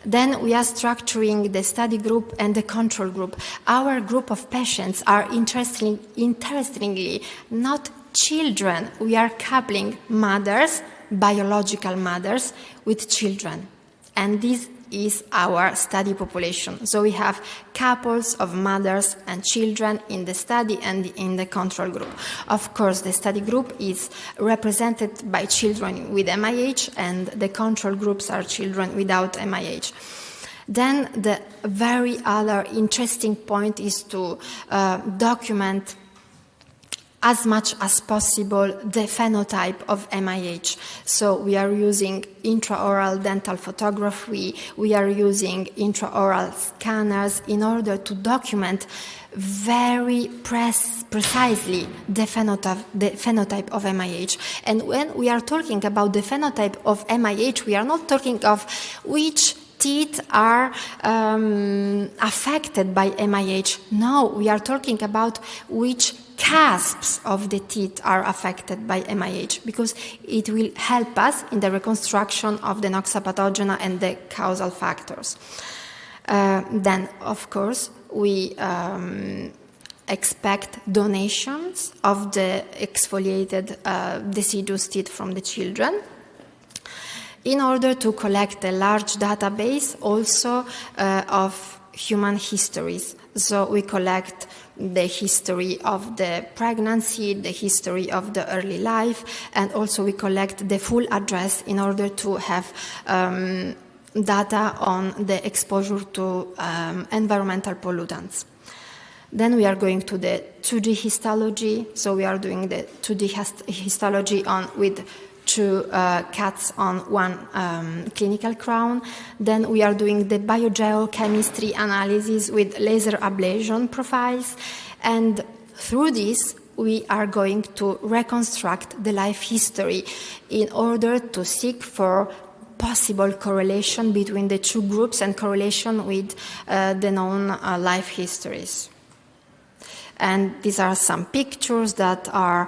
Then we are structuring the study group and the control group. Our group of patients are interestingly not children. We are coupling mothers, biological mothers, with children. And this is our study population. So we have couples of mothers and children in the study and in the control group. Of course, the study group is represented by children with MIH, and the control groups are children without MIH. Then the very other interesting point is to document as much as possible the phenotype of MIH. So we are using intraoral dental photography, we are using intraoral scanners in order to document very precisely the phenotype of MIH. And when we are talking about the phenotype of MIH, we are not talking of which teeth are affected by MIH. No, we are talking about which cusps of the teeth are affected by MIH, because it will help us in the reconstruction of the noxapathogena and the causal factors. Then, of course, we expect donations of the exfoliated deciduous teeth from the children, in order to collect a large database also of human histories. So we collect the history of the pregnancy, the history of the early life, and also we collect the full address in order to have data on the exposure to environmental pollutants. Then we are going to the 2D histology. So we are doing the 2D histology with 2 cuts on 1 clinical crown. Then we are doing the biogeochemistry analysis with laser ablation profiles. And through this, we are going to reconstruct the life history in order to seek for possible correlation between the 2 groups and correlation with the known life histories. And these are some pictures that are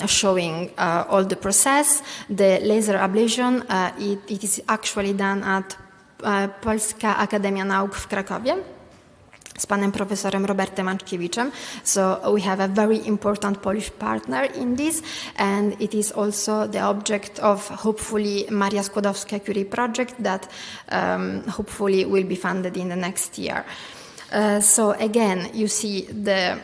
showing all the process. The laser ablation, it is actually done at Polska Akademia Nauk w Krakowie z panem profesorem Robertem Manczkiewiczem. So we have a very important Polish partner in this, and it is also the object of hopefully Maria Skłodowska-Curie project that hopefully will be funded in the next year. So again, you see the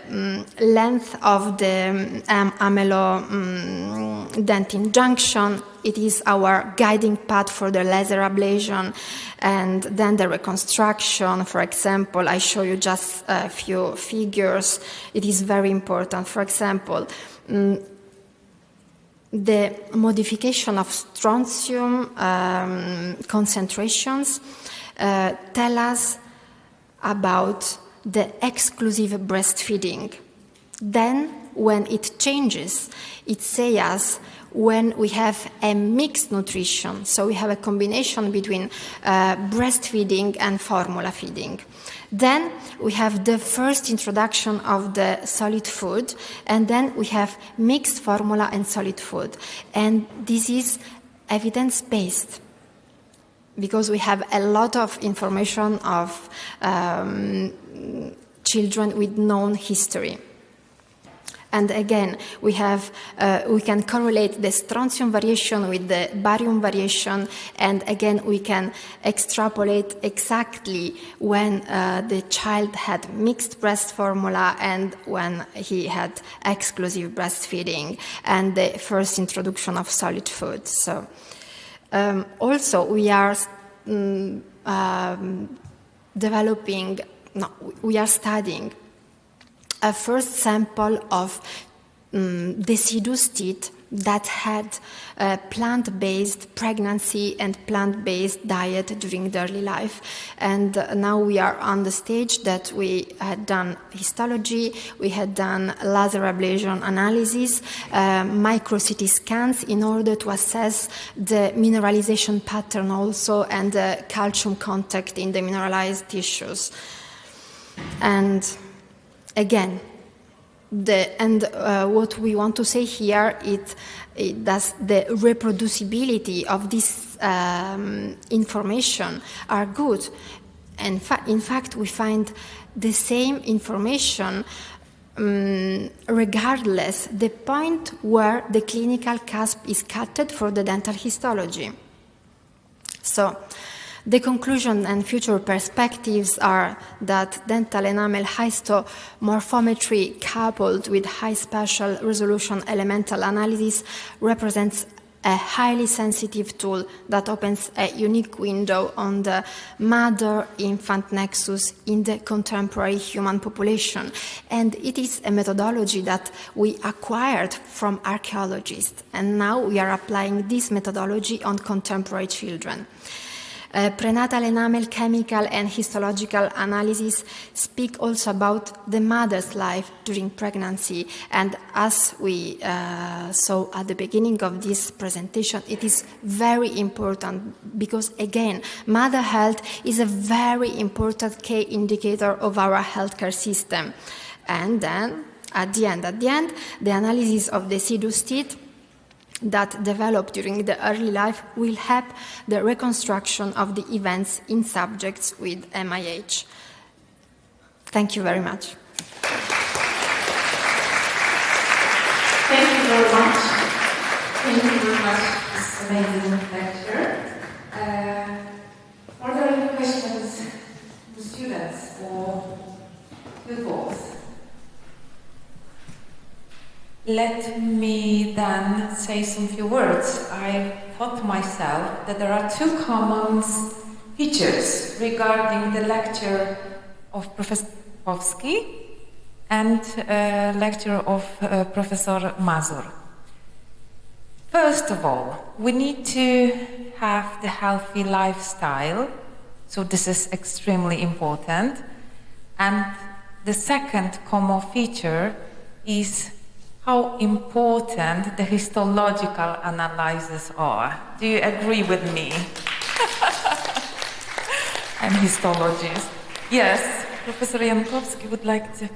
length of the amelodentin junction. It is our guiding path for the laser ablation, and then the reconstruction. For example, I show you just a few figures. It is very important. For example, the modification of strontium concentrations tell us about the exclusive breastfeeding. Then, when it changes, it says us when we have a mixed nutrition, so we have a combination between breastfeeding and formula feeding. Then we have the first introduction of the solid food, and then we have mixed formula and solid food. And this is evidence-based, because we have a lot of information of children with known history. And again, we can correlate the strontium variation with the barium variation, and again, we can extrapolate exactly when the child had mixed breast formula and when he had exclusive breastfeeding and the first introduction of solid food. So also, we are we are studying a first sample of deciduous teeth that had a plant-based pregnancy and plant-based diet during the early life. And now we are on the stage that we had done histology, we had done laser ablation analysis, micro CT scans in order to assess the mineralization pattern also and the calcium contact in the mineralized tissues. And again, what we want to say here is that the reproducibility of this information are good. And in fact, we find the same information regardless the point where the clinical cusp is cut for the dental histology. So, the conclusion and future perspectives are that dental enamel histomorphometry coupled with high spatial resolution elemental analysis represents a highly sensitive tool that opens a unique window on the mother-infant nexus in the contemporary human population. And it is a methodology that we acquired from archaeologists, and now we are applying this methodology on contemporary children. Prenatal enamel chemical and histological analysis speak also about the mother's life during pregnancy. And as we saw at the beginning of this presentation, it is very important because, again, mother health is a very important key indicator of our healthcare system. And then, at the end, the analysis of deciduous teeth that develop during the early life will help the reconstruction of the events in subjects with MIH. Thank you very much. Thank you very much. Thank you very much for this amazing lecture. Are there any questions from students or pupils? Let me then say some few words. I thought to myself that there are two common features regarding the lecture of Professor Jankowski and lecture of Professor Mazur. First of all, we need to have the healthy lifestyle, so this is extremely important. And the second common feature is how important the histological analyses are. Do you agree with me? I'm histologist. Yes, Professor Jankowski would like to.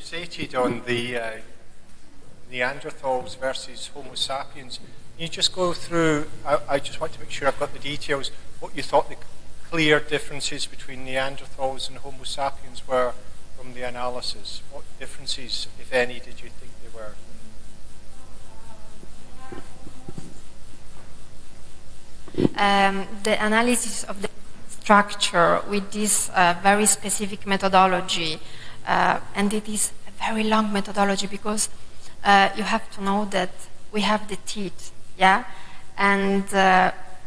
Fixated on the Neanderthals versus Homo sapiens. Can you just go through, I just want to make sure I've got the details, what you thought the clear differences between Neanderthals and Homo sapiens were from the analysis? What differences, if any, did you think there were? The analysis of the structure with this very specific methodology, and it is a very long methodology because you have to know that we have the teeth, yeah, and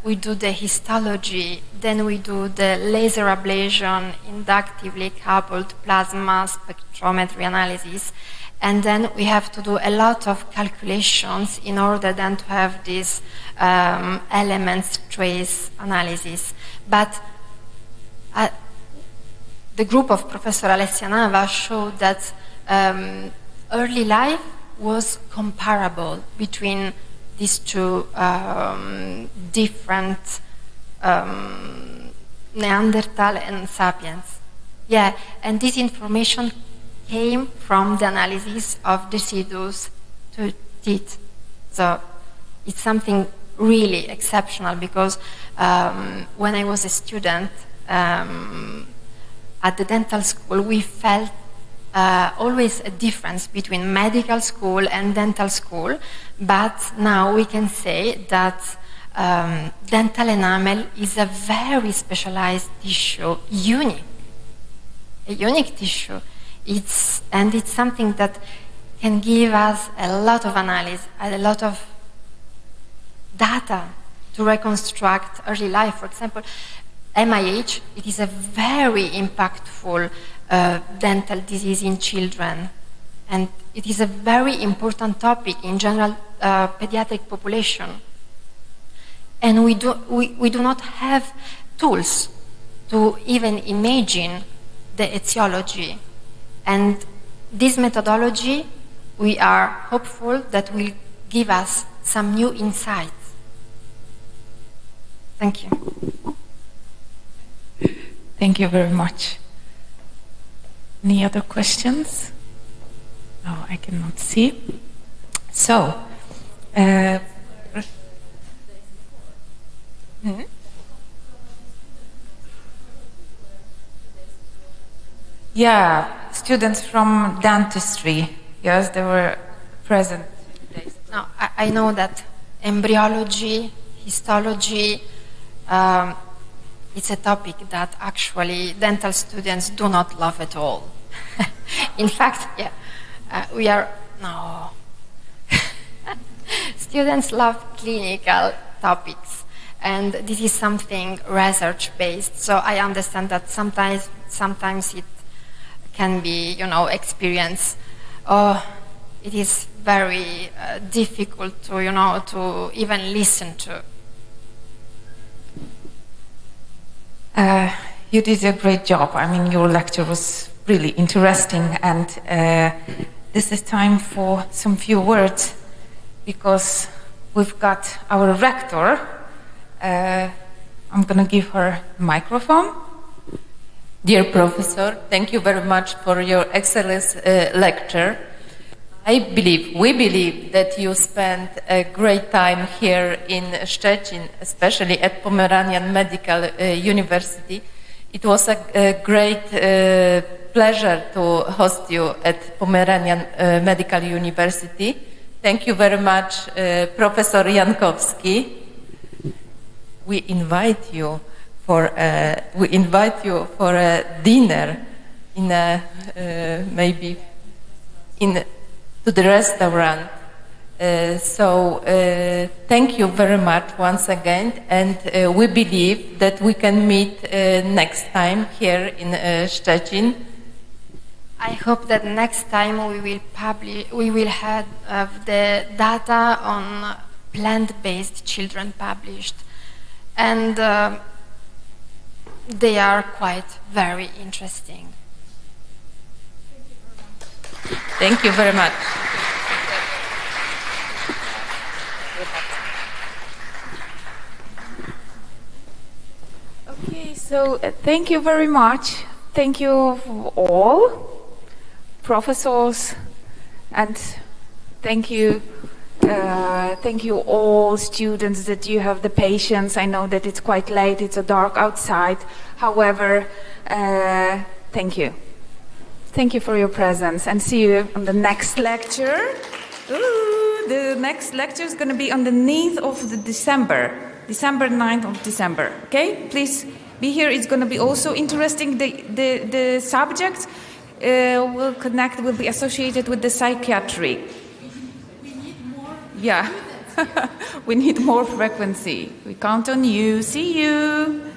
we do the histology, then we do the laser ablation, inductively coupled plasma spectrometry analysis, and then we have to do a lot of calculations in order then to have this elements trace analysis. But the group of Professor Alessia Nava showed that early life was comparable between these two different Neanderthal and Sapiens. Yeah, and this information came from the analysis of deciduous to teeth. So it's something really exceptional because when I was a student at the dental school, we felt always a difference between medical school and dental school, but now we can say that dental enamel is a very specialized tissue, a unique tissue. It's something that can give us a lot of analysis, a lot of data to reconstruct early life. For example, MIH, it is a very impactful dental disease in children, and it is a very important topic in general pediatric population. And we do not have tools to even imagine the etiology. And this methodology, we are hopeful that will give us some new insights. Thank you. Thank you very much. Any other questions? No, I cannot see. So, yeah, students from dentistry. Yes, they were present. Now, I know that embryology, histology, it's a topic that actually dental students do not love at all. In fact, yeah, students love clinical topics, and this is something research-based. So I understand that sometimes it can be, experience. It is very difficult to, to even listen to. You did a great job. I mean, your lecture was really interesting, and this is time for some few words because we've got our rector. I'm going to give her a microphone. Dear Professor, thank you very much for your excellent lecture. We believe that you spent a great time here in Szczecin, especially at Pomeranian Medical University. It was a great pleasure to host you at Pomeranian Medical University. Thank you very much, Professor Jankowski. We invite you for a dinner to the restaurant. Thank you very much once again, and we believe that we can meet next time here in Szczecin. I hope that next time we will have the data on plant-based children published, and they are quite very interesting. Thank you very much. Okay, so thank you very much. Thank you all, professors, and thank you all students that you have the patience. I know that it's quite late, it's dark outside. However, thank you. Thank you for your presence, and see you on the next lecture. Ooh, the next lecture is going to be on the 9th of December. December 9th of December. Okay, please be here. It's going to be also interesting. The subject will be associated with the psychiatry. We need more. Yeah, we need more frequency. We count on you. See you.